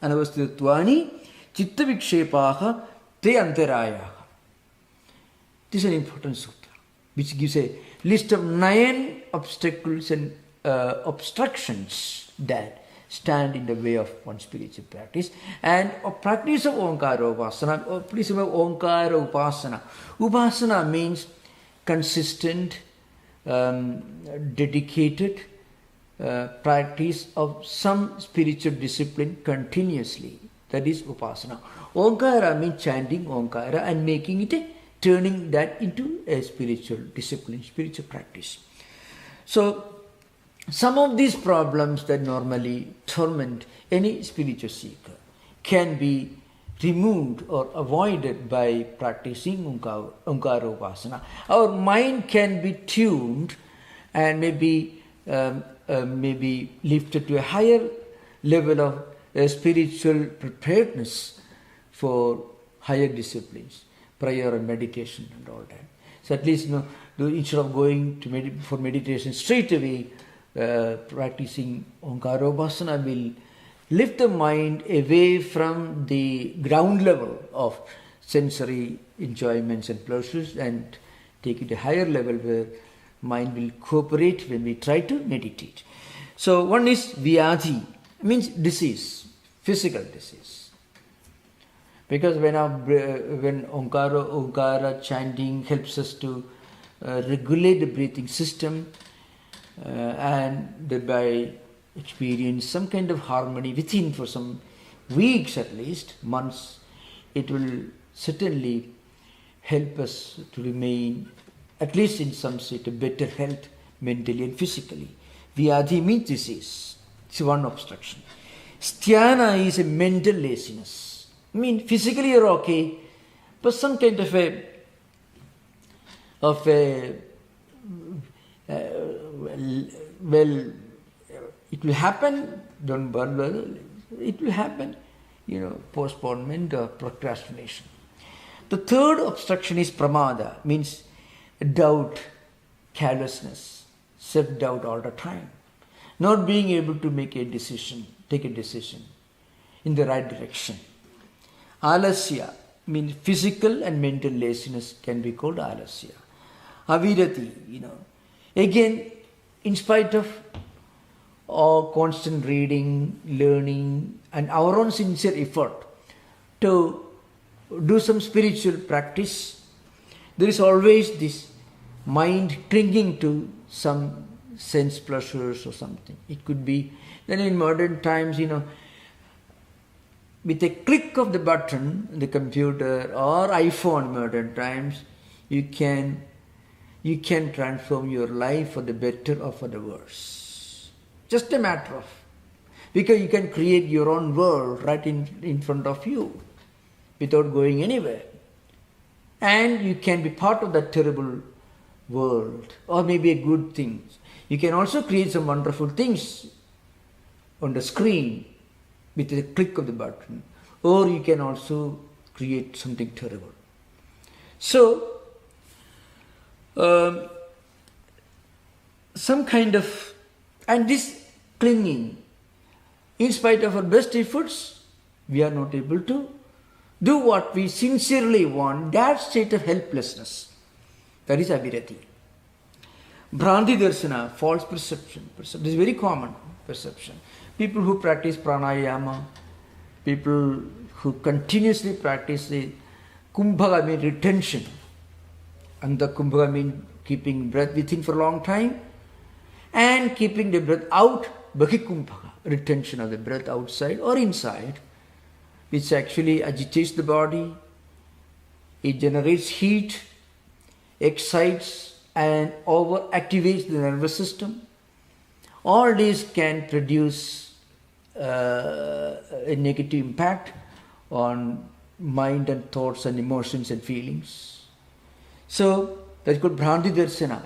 Anavasthitattvani, Chitta Vikshepaha, Te Antarayaha. This is an important sutra, which gives a list of 9 obstacles and obstructions that stand in the way of one spiritual practice. And a practice of Omkara Upasana, please remember Omkara Upasana. Upasana means consistent, dedicated practice of some spiritual discipline continuously. That is Upasana. Omkara means chanting Omkara and making it turning that into a spiritual discipline, spiritual practice. So, some of these problems that normally torment any spiritual seeker can be removed or avoided by practicing Omkara Upasana. Our mind can be tuned and maybe lifted to a higher level of spiritual preparedness for higher disciplines, prayer and meditation and all that. So at least instead of going to for meditation straight away, practicing Omkara Upasana will lift the mind away from the ground level of sensory enjoyments and pleasures and take it to a higher level where mind will cooperate when we try to meditate. So one is Vyadhi, means disease, physical disease. Because when Omkara chanting helps us to regulate the breathing system, and thereby experience some kind of harmony within for some weeks at least, months, it will certainly help us to remain at least in some state of better health mentally and physically. Vyadhi means disease. It's one obstruction. Sthana is a mental laziness. I mean, physically you're okay, but some kind of a it will happen, don't bother, it will happen, postponement or procrastination. The third obstruction is pramada, means doubt, carelessness, self-doubt all the time. Not being able to take a decision in the right direction. Alasya, means physical and mental laziness can be called alasya. Avirati, again, in spite of all constant reading, learning, and our own sincere effort to do some spiritual practice, there is always this mind clinging to some sense pleasures or something. It could be, then in modern times, with a click of the button, the computer or iPhone modern times, you can transform your life for the better or for the worse. Just a matter of, because you can create your own world right in front of you without going anywhere. And you can be part of that terrible world, or maybe a good thing. You can also create some wonderful things on the screen with a click of the button, or you can also create something terrible. So, some kind of, and this clinging, in spite of our best efforts, we are not able to do what we sincerely want, that state of helplessness. That is avirati. Bhranti darshana, false perception. This is very common perception. People who practice pranayama, people who continuously practice the kumbhaka, means retention. And the kumbhaka means keeping breath within for a long time and keeping the breath out, bahikumbhaka, retention of the breath outside or inside, which actually agitates the body, it generates heat, excites and overactivates the nervous system. All these can produce a negative impact on mind and thoughts and emotions and feelings. So that's called Bhranti Darsana.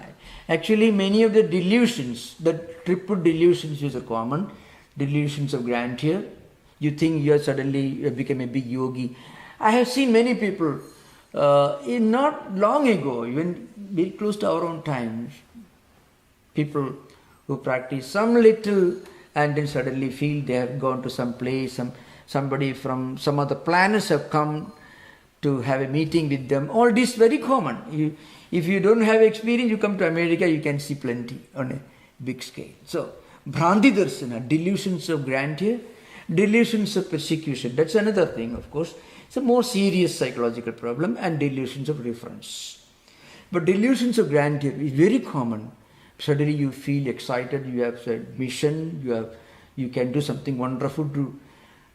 Actually, many of the delusions, the triple delusions which are common, delusions of grandeur, you think you have become a big yogi. I have seen many people, not long ago, even very close to our own times, people who practice some little and then suddenly feel they have gone to some place, somebody from some other planets have come to have a meeting with them. All this very common. If you don't have experience, you come to America, you can see plenty on a big scale. So, Bhranti Darsana, delusions of grandeur, delusions of persecution, that's another thing, of course. It's a more serious psychological problem, and delusions of reference. But delusions of grandeur is very common. Suddenly you feel excited, you have a mission, you can do something wonderful to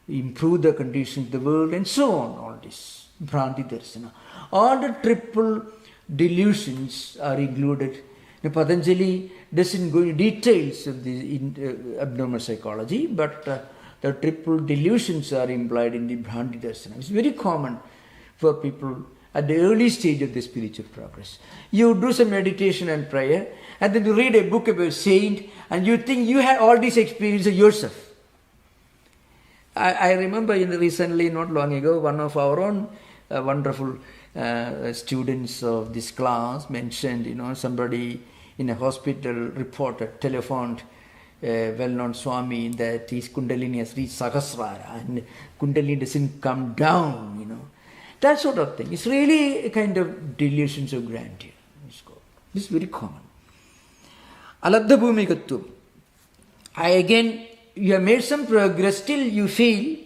improve the conditions of the world, and so on, all this. Bhranti Darsana. All the triple delusions are included. Now, Patanjali doesn't go into details of the abnormal psychology, but the triple delusions are implied in the Bhranti Darsana. It's very common for people at the early stage of the spiritual progress. You do some meditation and prayer, and then you read a book about a saint, and you think you had all these experiences yourself. I remember recently, not long ago, one of our own wonderful students of this class mentioned, somebody in a hospital telephoned a well-known Swami that his Kundalini has reached Sahasrara and Kundalini doesn't come down, that sort of thing. It's really a kind of delusions of grandeur. This is very common. Alabdha Bhumikatvam. Again, you have made some progress, still you feel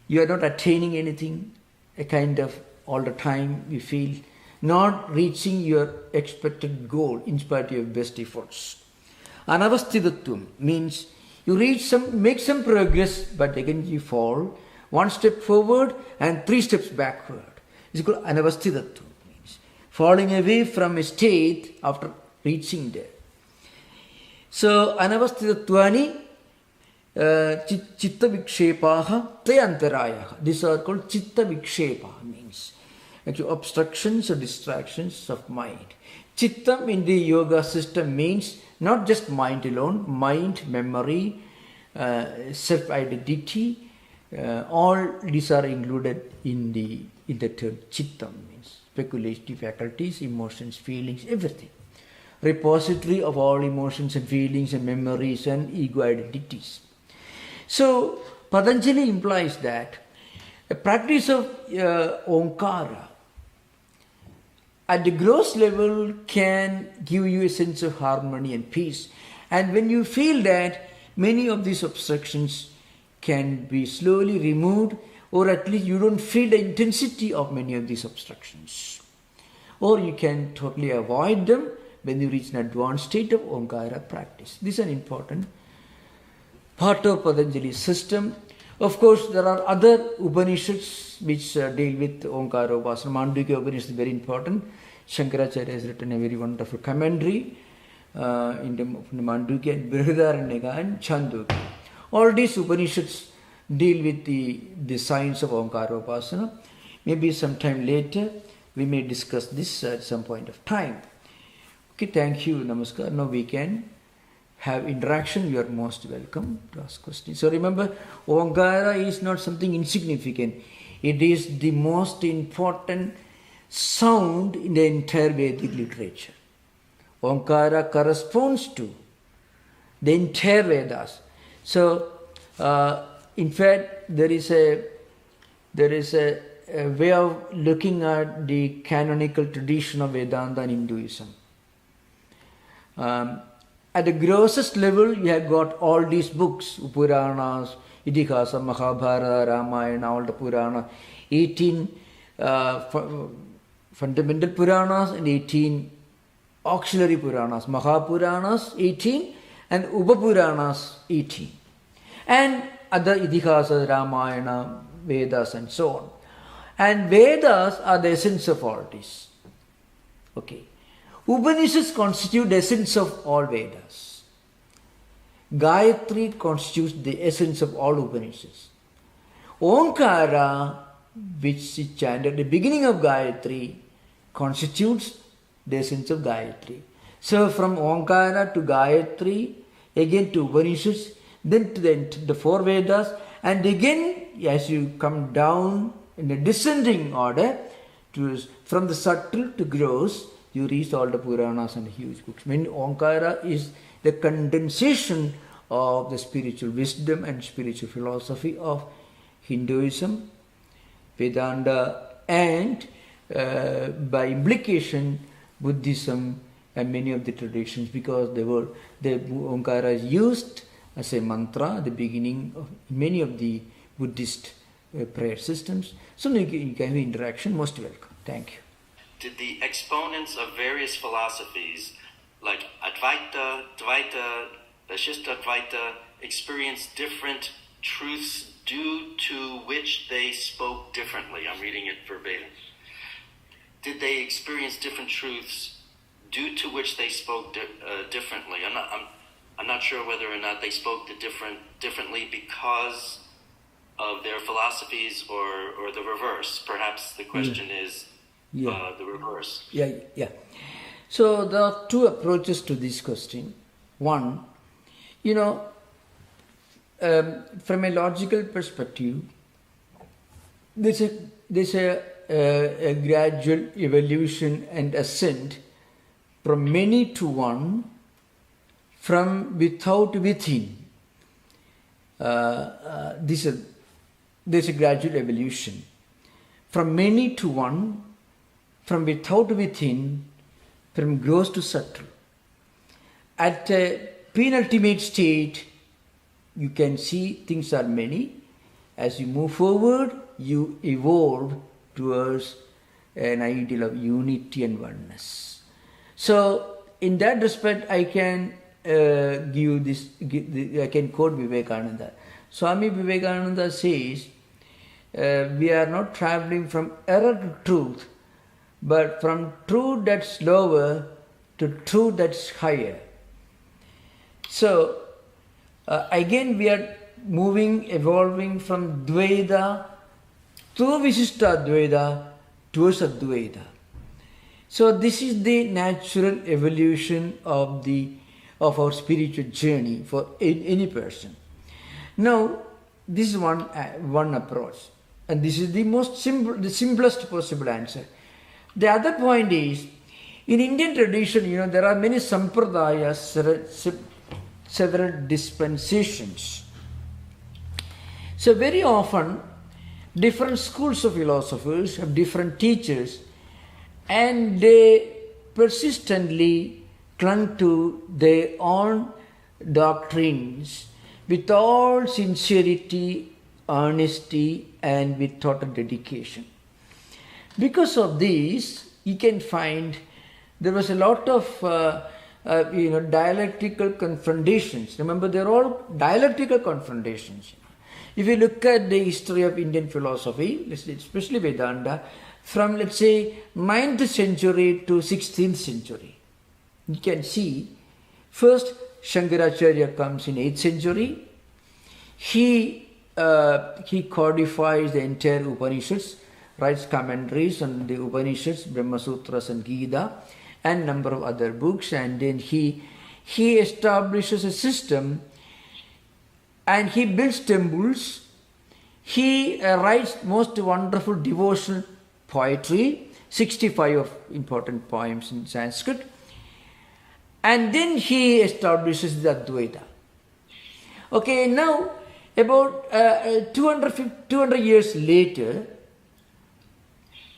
you are not attaining anything, a kind of all the time you feel not reaching your expected goal in spite of your best efforts. Anavasthitatvam means you make some progress, but again you fall, one step forward and three steps backward. It's called anavasthitatvam, means falling away from a state after reaching there. So anavasthitattvani chitta vikshepaha trayantarayaha. These are called chitta vikshepa, means actually obstructions or distractions of mind. Chittam in the yoga system means not just mind alone, mind, memory, self-identity, all these are included in the term chittam, means speculative faculties, emotions, feelings, everything. Repository of all emotions and feelings and memories and ego identities. So, Patanjali implies that a practice of Omkara at the gross level can give you a sense of harmony and peace. And when you feel that, many of these obstructions can be slowly removed, or at least you don't feel the intensity of many of these obstructions. Or you can totally avoid them when you reach an advanced state of Omkara practice. This is an important part of Patanjali's system. Of course, there are other Upanishads which deal with Omkara Upasana. Mandukya Upanishad is very important. Shankaracharya has written a very wonderful commentary in the Mandukya, Brihadaranyaka and Chandogya. All these Upanishads deal with the science of Omkara Upasana. Maybe sometime later we may discuss this at some point of time. Okay, thank you, Namaskar. Now we can have interaction. You are most welcome to ask questions. So remember, Omkara is not something insignificant. It is the most important sound in the entire Vedic literature. Omkara corresponds to the entire Vedas. So, in fact, there is a way of looking at the canonical tradition of Vedanta and Hinduism. At the grossest level, you have got all these books, Puranas, Itihasa, Mahabharata, Ramayana, all the Purana, 18 fundamental Puranas and 18 auxiliary Puranas, Mahapuranas 18 and Upapuranas 18. And other Itihasas, Ramayana, Vedas and so on. And Vedas are the essence of all this. Okay. Upanishads constitute the essence of all Vedas. Gayatri constitutes the essence of all Upanishads. Omkara, which is chanted at the beginning of Gayatri, constitutes the essence of Gayatri. So from Omkara to Gayatri, again to Upanishads, then to the four Vedas, and again as you come down in a descending order, from the subtle to gross, you reach all the Puranas and the huge books. I mean, Omkara is the condensation of the spiritual wisdom and spiritual philosophy of Hinduism, Vedanta, and by implication Buddhism and many of the traditions, because the Omkara is used as a mantra at the beginning of many of the Buddhist prayer systems. So you can have interaction. Most welcome. Thank you. Did the exponents of various philosophies like Advaita, Advaita, Advaita experience different truths due to which they spoke differently? I'm reading it verbatim. Did they experience different truths due to which they spoke differently? I'm not sure whether or not they spoke differently because of their philosophies or the reverse. Perhaps the question is the reverse. Yeah. So there are two approaches to this question. One, from a logical perspective, there's a gradual evolution and ascent from many to one, from without within. There's a gradual evolution from many to one, from without within, from gross to subtle. At a penultimate state, you can see things are many. As you move forward, you evolve towards an ideal of unity and oneness. So, in that respect, I can I can quote Vivekananda. Swami Vivekananda says, we are not traveling from error to truth, but from truth that's lower to truth that's higher. So, again we are evolving from Dvaita through Visishta Advaita towards Advaita. So this is the natural evolution of our spiritual journey for any person. Now, this is one approach, and this is the simplest possible answer. The other point is, in Indian tradition, there are many sampradayas, several dispensations. So very often, different schools of philosophers have different teachers, and they persistently clung to their own doctrines with all sincerity, honesty, and with total dedication. Because of this, you can find there was a lot of dialectical confrontations. Remember, they're all dialectical confrontations. If you look at the history of Indian philosophy, especially Vedanta, from let's say 9th century to 16th century, you can see first Shankaracharya comes in 8th century. He codifies the entire Upanishads, writes commentaries on the Upanishads, Brahma Sutras and Gita, and number of other books, and then he establishes a system, and he builds temples. He writes most wonderful devotional poetry, 65 of important poems in Sanskrit, and then he establishes the Advaita. Okay, now about 200 years later,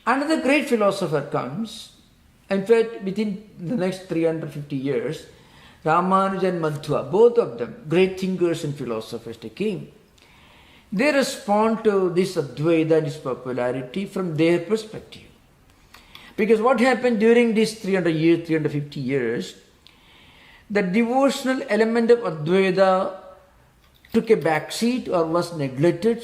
another great philosopher comes. In fact, within the next 350 years, Ramanuja and Madhva, both of them, great thinkers and philosophers, they came. they respond to this Advaita and its popularity from their perspective. Because what happened during these 300 years, 350 years, the devotional element of Advaita took a backseat or was neglected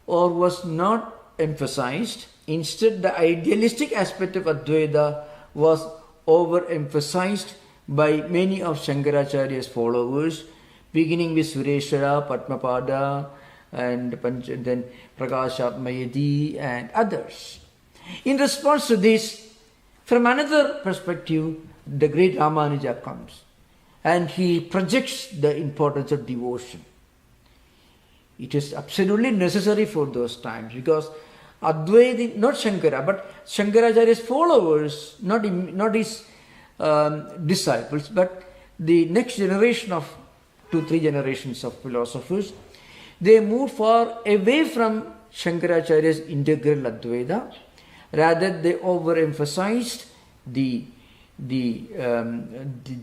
or was not emphasized. Instead, the idealistic aspect of Advaita was overemphasized by many of Shankaracharya's followers, beginning with Sureshwara, Padmapada, and then Prakashatmayadi and others. In response to this, from another perspective, the great Ramanuja comes and he projects the importance of devotion. It is absolutely necessary for those times because Advaita, not Shankara, but Shankaracharya's followers, not his disciples, but the next generation of 2-3 generations of philosophers, they moved far away from Shankaracharya's integral Advaita. Rather, they overemphasized the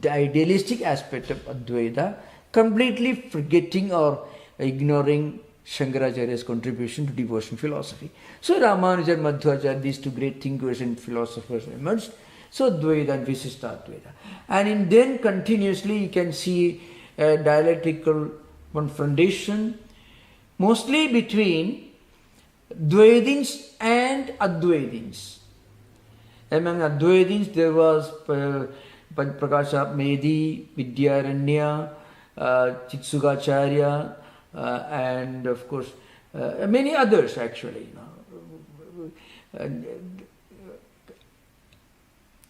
idealistic aspect of Advaita, completely forgetting or ignoring Shankaracharya's contribution to devotion philosophy. So Ramanuja and Madhvacharya, these two great thinkers and philosophers emerged. So Advaita and Visishtadvaita. And then continuously you can see a dialectical confrontation, mostly between Dvaitins and Advaitins. Among Advaitins there was Prakashatmayadi, Vidyaranya, Chitsugacharya, and of course many others actually.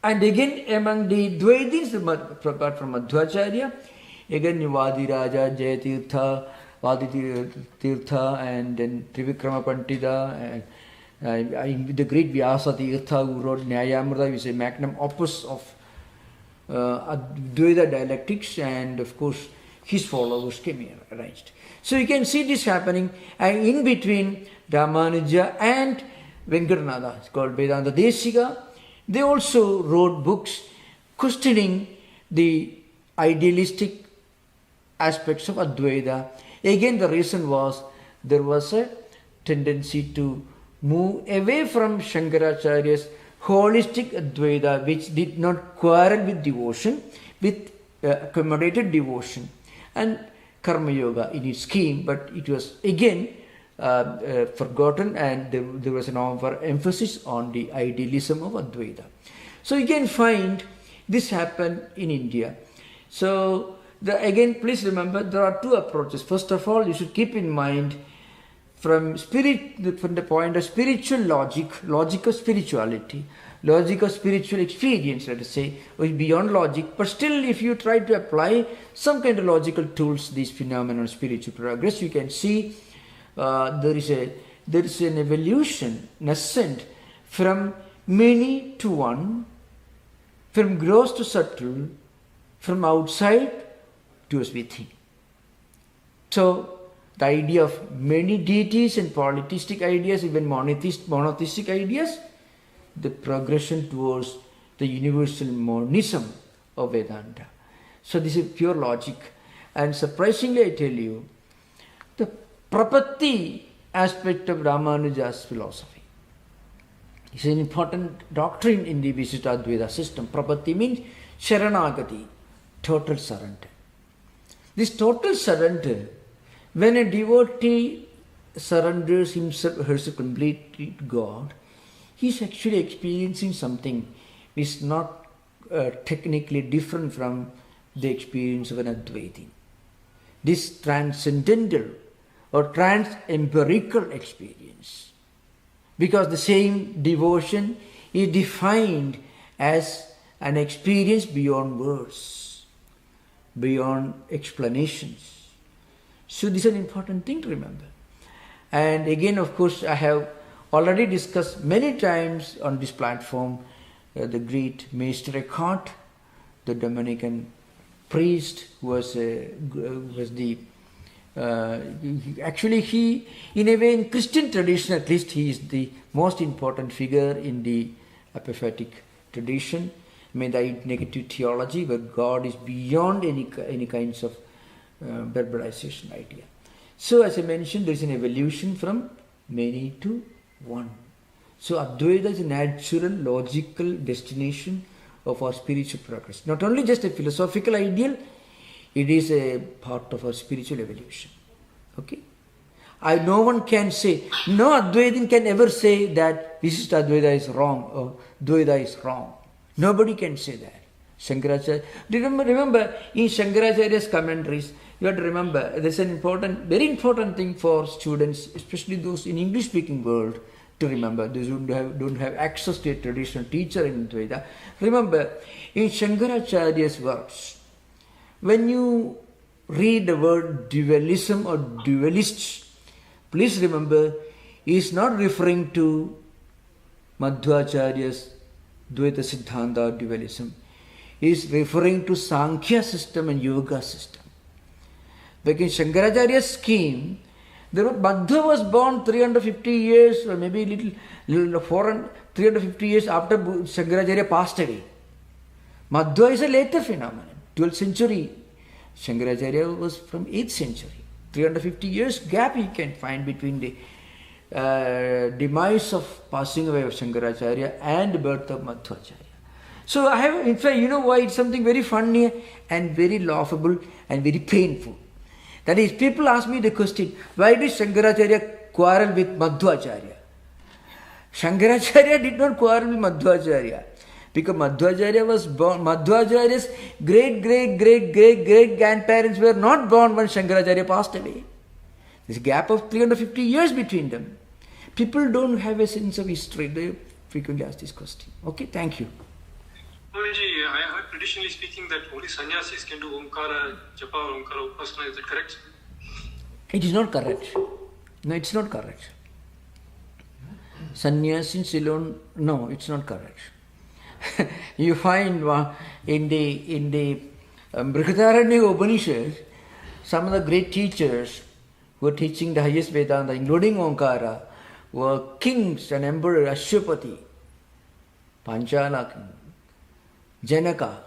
And again among the Dvaitins, apart from Madhvacharya, again Vadiraja, Jayatirtha, Vaditirtha, and then Trivikrama Pantita, and the great Vyasa Tirtha who wrote Nyayamrita, which is a magnum opus of Advaita dialectics, and of course his followers came here, arranged. So you can see this happening, and in between Ramanuja and Venkatananda, it's called Vedanta Desika, they also wrote books questioning the idealistic aspects of Advaita. Again, the reason was there was a tendency to move away from Shankaracharya's holistic Advaita, which did not quarrel with devotion, with accommodated devotion and Karma Yoga in its scheme, but it was again forgotten, and there was an overemphasis on the idealism of Advaita. So you can find this happened in India. So again, please remember there are two approaches. First of all, you should keep in mind from the point of spiritual logic of spirituality, logic of spiritual experience, let us say, or beyond logic. But still, if you try to apply some kind of logical tools, these phenomena of spiritual progress, you can see there is an evolution, an ascent from many to one, from gross to subtle, from outside towards within. So the idea of many deities and polytheistic ideas, even monotheistic ideas, the progression towards the universal monism of Vedanta. So this is pure logic. And surprisingly, I tell you, the prapatti aspect of Ramanuja's philosophy is an important doctrine in the Visishtadvaita system. Prapatti means Sharanagati, total surrender. This total surrender, when a devotee surrenders himself or herself completely to God, he is actually experiencing something which is not technically different from the experience of an Advaiti. This transcendental or trans-empirical experience, because the same devotion is defined as an experience beyond words, beyond explanations. So this is an important thing to remember. And again, of course, I have already discussed many times on this platform the great Maester Eckhart, the Dominican priest, who was actually he, in a way, in Christian tradition at least, he is the most important figure in the apophatic tradition. I mean, the negative theology where God is beyond any kinds of barbarization idea. So as I mentioned, there is an evolution from many to one. So Advaita is a natural, logical destination of our spiritual progress. Not only just a philosophical ideal, it is a part of our spiritual evolution. Okay? No one can say, no Advaitin can ever say that Visishta Advaita is wrong or Dvaita is wrong. Nobody can say that. Shankaracharya, remember in Shankaracharya's commentaries, you have to remember, there's an important, very important thing for students, especially those in English-speaking world, to remember. Those who don't have access to a traditional teacher in Advaita. Remember, in Shankaracharya's works, when you read the word dualism or dualists, please remember, he is not referring to Madhvacharya's Dvaita Siddhanta or dualism. He is referring to Sankhya system and Yoga system. Like in Shankaracharya's scheme, Madhva was born 350 years or maybe little 350 years after Shankaracharya passed away. Madhva is a later phenomenon, 12th century. Shankaracharya was from 8th century. 350 years gap you can find between the demise of passing away of Shankaracharya and the birth of Madhvacharya. So I have, in fact, you know why it's something very funny and very laughable and very painful. That is, people ask me the question, why did Shankaracharya quarrel with Madhvacharya? Shankaracharya did not quarrel with Madhvacharya. Because Madhvacharya was born, Madhvacharya's great grandparents were not born when Shankaracharya passed away. There's a gap of 350 years between them. People don't have a sense of history. They frequently ask this question. Okay, thank you. Swamiji, I heard traditionally speaking that only sannyasis can do Omkara Japa or Omkara Upasana. Is that correct? It is not correct. No, it's not correct. Sannyasis alone, no, it's not correct. You find in the Brihadaranyaka Upanishad, some of the great teachers who were teaching the highest Vedanta, including Omkara, were kings and emperor Ashwapati, Panchala king, Janaka,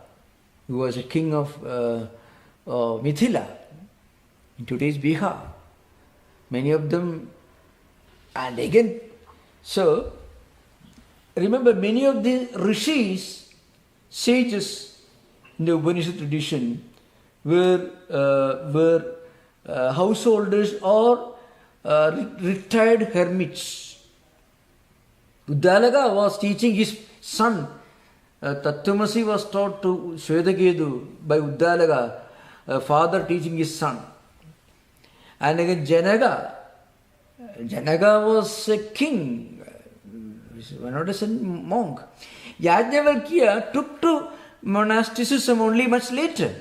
who was a king of Mithila, in today's Bihar. Many of them, and again, so remember, many of the rishis, sages in the Upanishad tradition were householders or retired hermits. Uddalaka was teaching his son. Tattvamasi was taught to Shvedaketu by Uddalaka, father teaching his son. And again Janaka was a king, not as a monk. Yajnavalkya took to monasticism only much later.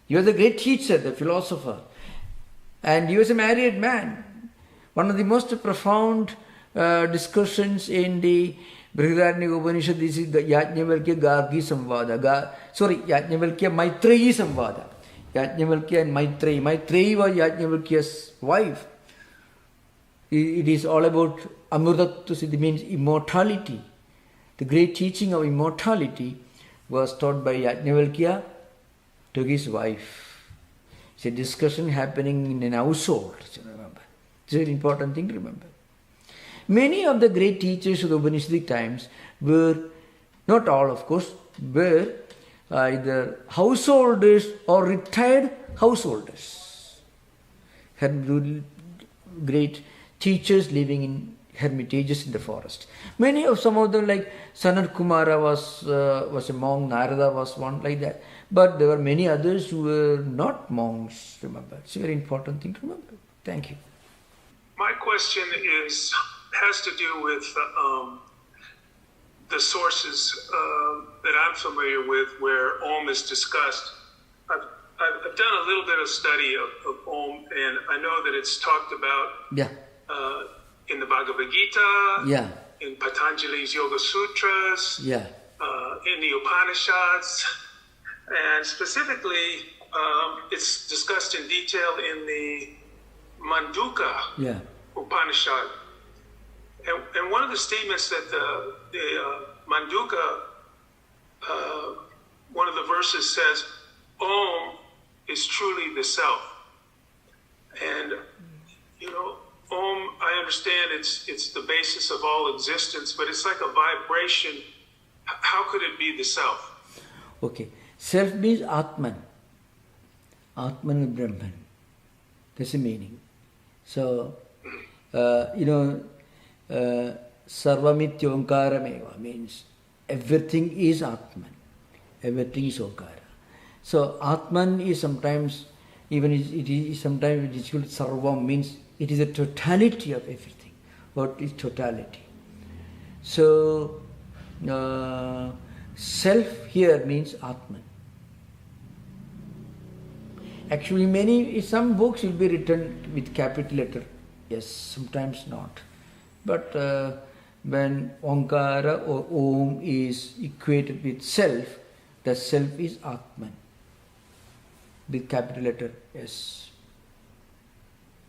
He was a great teacher, the philosopher. And he was a married man. One of the most profound discussions in the Brihadaranyaka Upanishad is the Yajnavalkya Gargi Samvada. Yajnavalkya Maitreyi Samvada. Yajnavalkya and Maitreyi. Maitreyi was Yajnavalkya's wife. It is all about Amrutatva Siddhi, means immortality. The great teaching of immortality was taught by Yajnavalkya to his wife. It's a discussion happening in an household, remember. It's a very important thing to remember. Many of the great teachers of the Upanishadic times were, not all of course, were either householders or retired householders. Great teachers living in hermitages in the forest. Some of them, like Sanat Kumara was a monk, Narada was one, like that. But there were many others who were not monks, remember. It's a very important thing to remember. Thank you. My question has to do with the sources that I'm familiar with where Om is discussed. I've done a little bit of study of Om, and I know that it's talked about in the Bhagavad Gita, in Patanjali's Yoga Sutras, in the Upanishads, and specifically it's discussed in detail in the Manduka Upanishad. And one of the statements that the Manduka, one of the verses says, Om is truly the self. And, you know, Om, I understand it's the basis of all existence, but it's like a vibration. How could it be the self? Okay. Self means Atman. Atman Brahman. That's the meaning. So, Sarvamit Omkarameva means everything is Atman. Everything is Omkara. So, Atman is sometimes, even it is sometimes it is called Sarvam, means it is a totality of everything. What is totality? So, self here means Atman. Actually, some books will be written with capital letter. Yes, sometimes not. But when Omkara or Om is equated with self, the self is Atman. With capital letter, yes.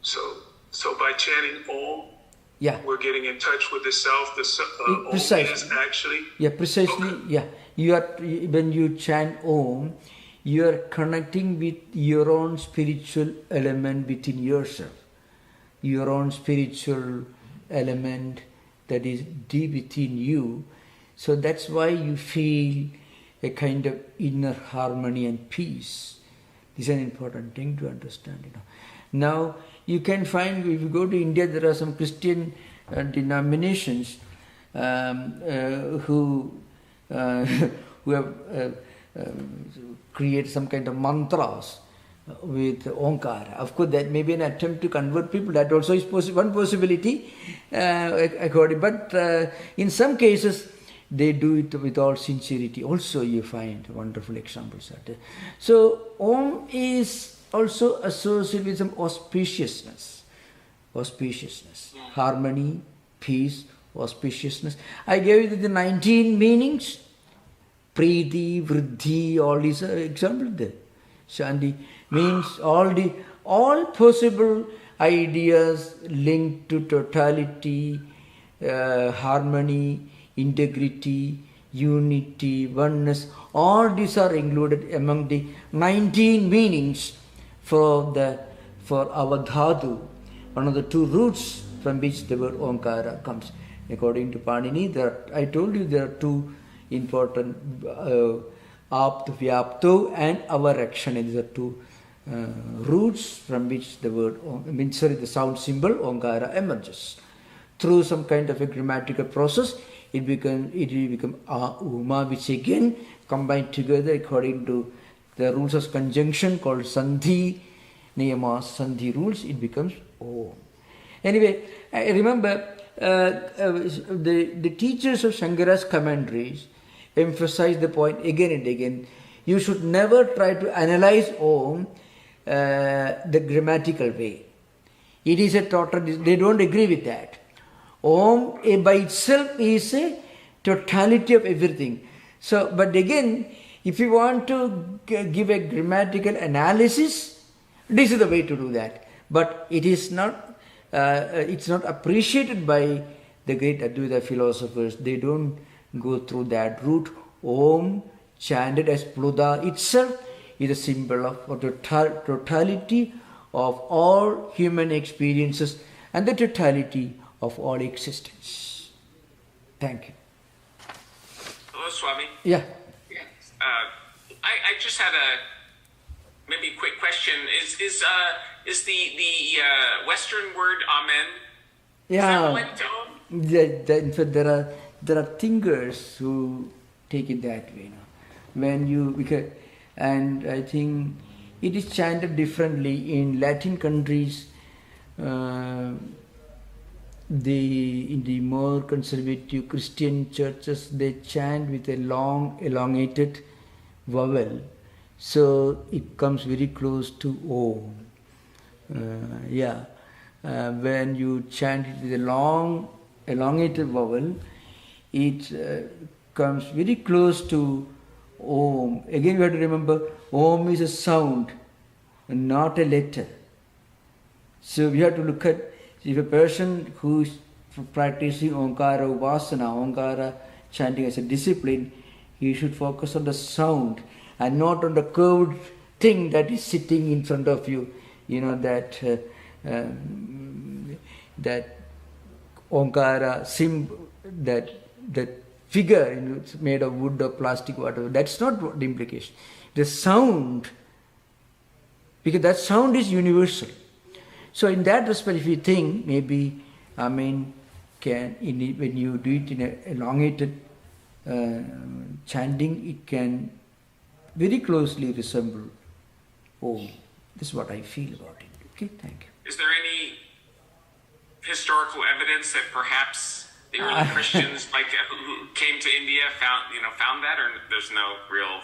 So by chanting Om, yeah, we're getting in touch with the self. Om precisely. is actually... Yeah, precisely. Okay. Yeah, when you chant Om, you are connecting with your own spiritual element within yourself. Your own spiritual element that is deep within you. So that's why you feel a kind of inner harmony and peace. This is an important thing to understand. Now, you can find, if you go to India, there are some Christian denominations who have created some kind of mantras with Omkara. Of course, that may be an attempt to convert people. That also is one possibility, according. But in some cases, they do it with all sincerity. Also, you find wonderful examples. So, Om is also associated with some auspiciousness, harmony, peace, auspiciousness. I gave you the 19 meanings. Priti, Vriddhi, all these are examples there. Shanti means all possible ideas linked to totality, harmony, integrity, unity, oneness. All these are included among the 19 meanings for our dhatu, one of the two roots from which the word Omkara comes. According to Panini, I told you there are two important Apt, Vyapto and Avarakshana. These are two roots from which the word, the sound symbol Omkara emerges. Through some kind of a grammatical process, it will become Uma, which again combined together according to the rules of conjunction called Sandhi, Niyamas, Sandhi rules, it becomes Om. Anyway, I remember the teachers of Shankara's commentaries emphasize the point again and again. You should never try to analyze Om the grammatical way. It is a total, they don't agree with that. Om by itself is a totality of everything. So, but again, if you want to give a grammatical analysis, this is the way to do that. But it is not, it's not appreciated by the great Advaita philosophers. They don't go through that route. Om, chanted as Pluda itself, is a symbol of totality of all human experiences and the totality of all existence. Thank you. Hello, Swami. Yeah. I just had a maybe quick question. Is the Western word Amen? Yeah. Is that In fact, there are thinkers who take it that way. And I think it is chanted differently in Latin countries. In the more conservative Christian churches, they chant with a long elongated vowel, so it comes very close to Om. When you chant it with a long elongated vowel, it comes very close to Om. Again, you have to remember, Om is a sound, not a letter. So we have to look at, if a person who is practicing Omkar Upasana, Omkara chanting as a discipline, he should focus on the sound and not on the curved thing that is sitting in front of you. that Omkara that figure, it's made of wood or plastic, whatever. That's not what the implication. The sound, because that sound is universal. So in that respect, if you think, maybe, when you do it in a elongated chanting, it can very closely resemble Om. This is what I feel about it. Okay, thank you. Is there any historical evidence that perhaps the early Christians, who came to India, found that, or there's no real?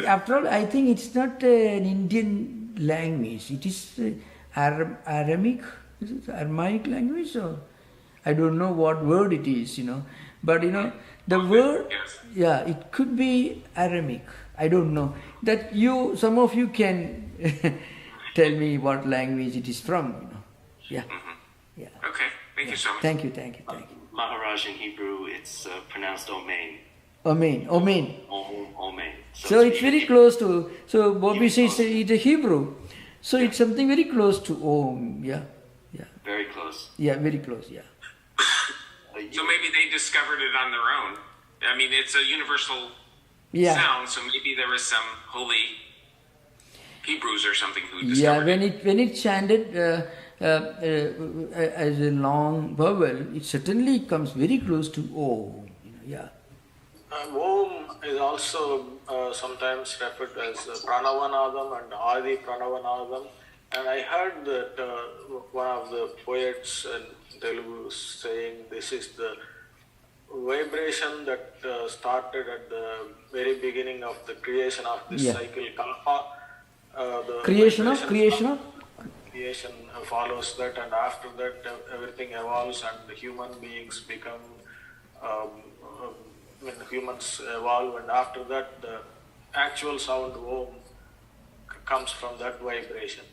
After all, I think it's not an Indian language. It is Aramaic. Is it Aramaic language, or I don't know what word it is. But the word. Yes. It could be Aramaic. I don't know. That some of you can tell me what language it is from. Yeah. Mm-hmm. Yeah. Okay. Thank you so much. Thank you. Maharaj in Hebrew, it's pronounced Omein. Omein. Omein. So it's very close to. So Bobby says it's a Hebrew. So it's something very close to Om. Yeah. Very close. Yeah, very close. Yeah. So maybe they discovered it on their own. I mean, it's a universal sound. So maybe there was some holy Hebrews or something who discovered it. When it chanted as a long vowel, it certainly comes very close to Om. Om is also sometimes referred as Pranavanadam and Adi Pranavanadam. And I heard that one of the poets in Telugu saying this is the vibration that started at the very beginning of the creation of this cycle, Kalpa. The Creation follows that, and after that everything evolves and the human beings become, when humans evolve, and after that the actual sound Om comes from that vibration.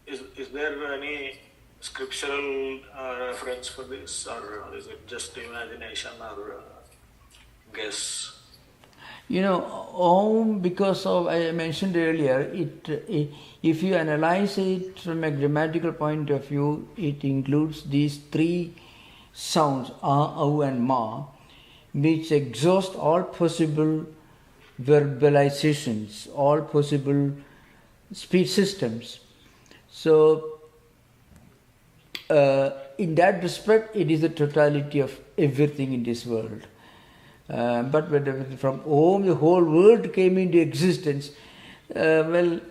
Is there any scriptural reference for this, or is it just imagination or guess? Om, because of, I mentioned earlier, if you analyze it from a grammatical point of view, it includes these three sounds, A, Au and Ma, which exhaust all possible verbalizations, all possible speech systems. So, in that respect, it is the totality of everything in this world. But from Om, the whole world came into existence. It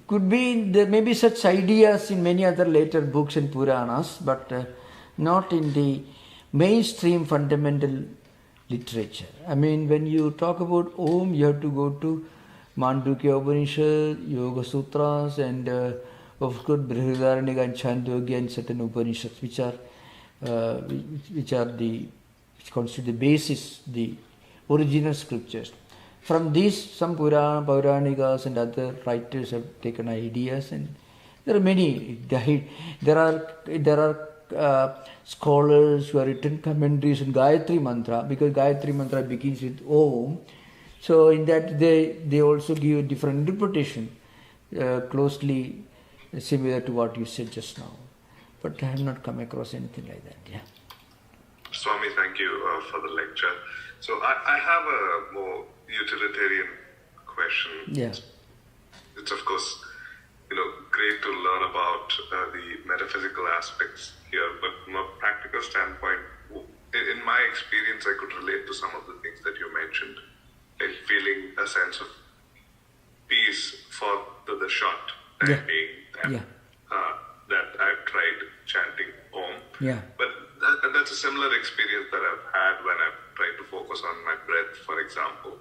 could be, there may be such ideas in many other later books and Puranas, but not in the mainstream fundamental literature. When you talk about Om, you have to go to Mandukya Upanishad, Yoga Sutras, and of course Brihadaranyaka and Chandogya and certain Upanishads, which constitute the basis, the original scriptures. From these, some Pauranikas and other writers have taken ideas, and there are many. There are scholars who have written commentaries on Gayatri Mantra, because Gayatri Mantra begins with Om. So in that they also give a different interpretation, closely similar to what you said just now. But I have not come across anything like that. Yeah. Swami, thank you for the lecture. So I have a more utilitarian question. Yeah. It's of course, great to learn about the metaphysical aspects here, but from a practical standpoint, in my experience, I could relate to some of the things that you mentioned, like feeling a sense of peace for the short time being that I've tried chanting Om. Yeah. But that's a similar experience that I've had when I've tried to focus on my breath, for example.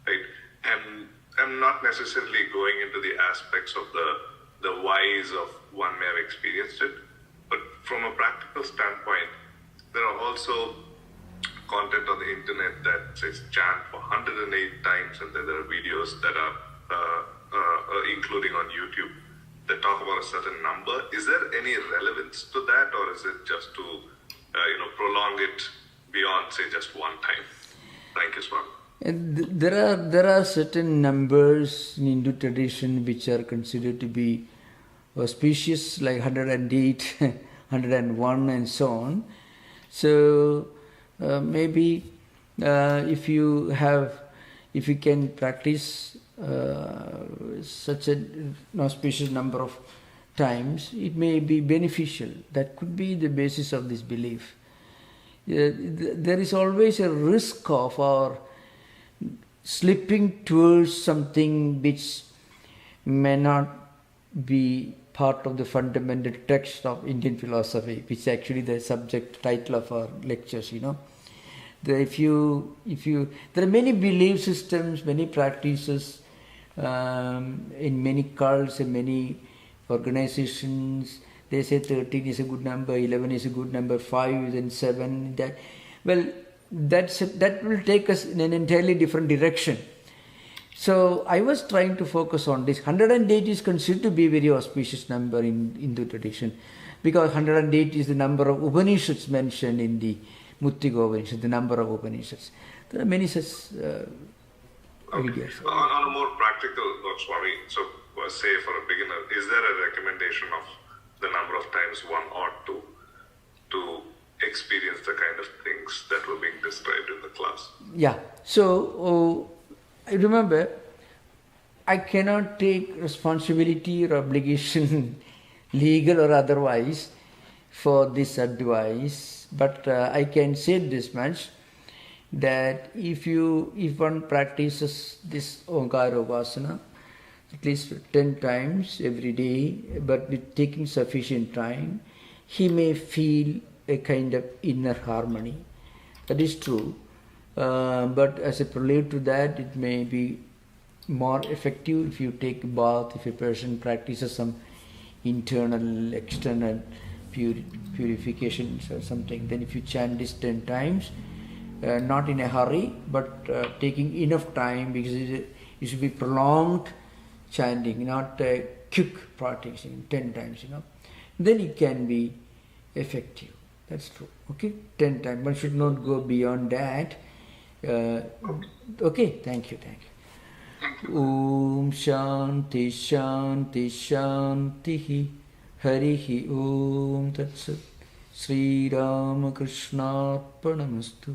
Right? And I'm not necessarily going into the aspects of the whys of one may have experienced it, but from a practical standpoint, there are also content on the internet that says chant for 108 times, and then there are videos that are including on YouTube that talk about a certain number. Is there any relevance to that, or is it just to prolong it beyond, say, just one time? Thank you, Swami. And there are certain numbers in Hindu tradition which are considered to be auspicious, like 108, 101 and so on. So maybe if you can practice such an auspicious number of times, it may be beneficial. That could be the basis of this belief. There is always a risk of our slipping towards something which may not be part of the fundamental text of Indian philosophy, which is actually the subject title of our lectures, you know. There are many belief systems, many practices in many cults and many organizations. They say 13 is a good number, 11 is a good number, 5 and 7. That will take us in an entirely different direction. So I was trying to focus on this. 108 is considered to be a very auspicious number in Hindu tradition, because 108 is the number of Upanishads mentioned in the Muttiga Upanishad, the number of Upanishads. There are many such ideas. On a more practical note, Swami, so say for a beginner, is there a recommendation of the number of times one ought to experience the kind of things that were being described in the class? Yeah. So I remember, I cannot take responsibility or obligation, legal or otherwise, for this advice, but I can say this much, that if one practices this Omkar Upasana at least 10 times every day, but with taking sufficient time, he may feel a kind of inner harmony. That is true. But as a prelude to that, it may be more effective if you take a bath, if a person practices some internal, external purifications or something. Then if you chant this 10 times, not in a hurry, but taking enough time, because it should be prolonged chanting, not a quick practicing 10 times, then it can be effective. That's true. Okay, 10 times. One should not go beyond that. Okay, thank you. Om Shanti Shanti Shanti Harihi Om Tat Sat Sri Ramakrishna Arpanamastu.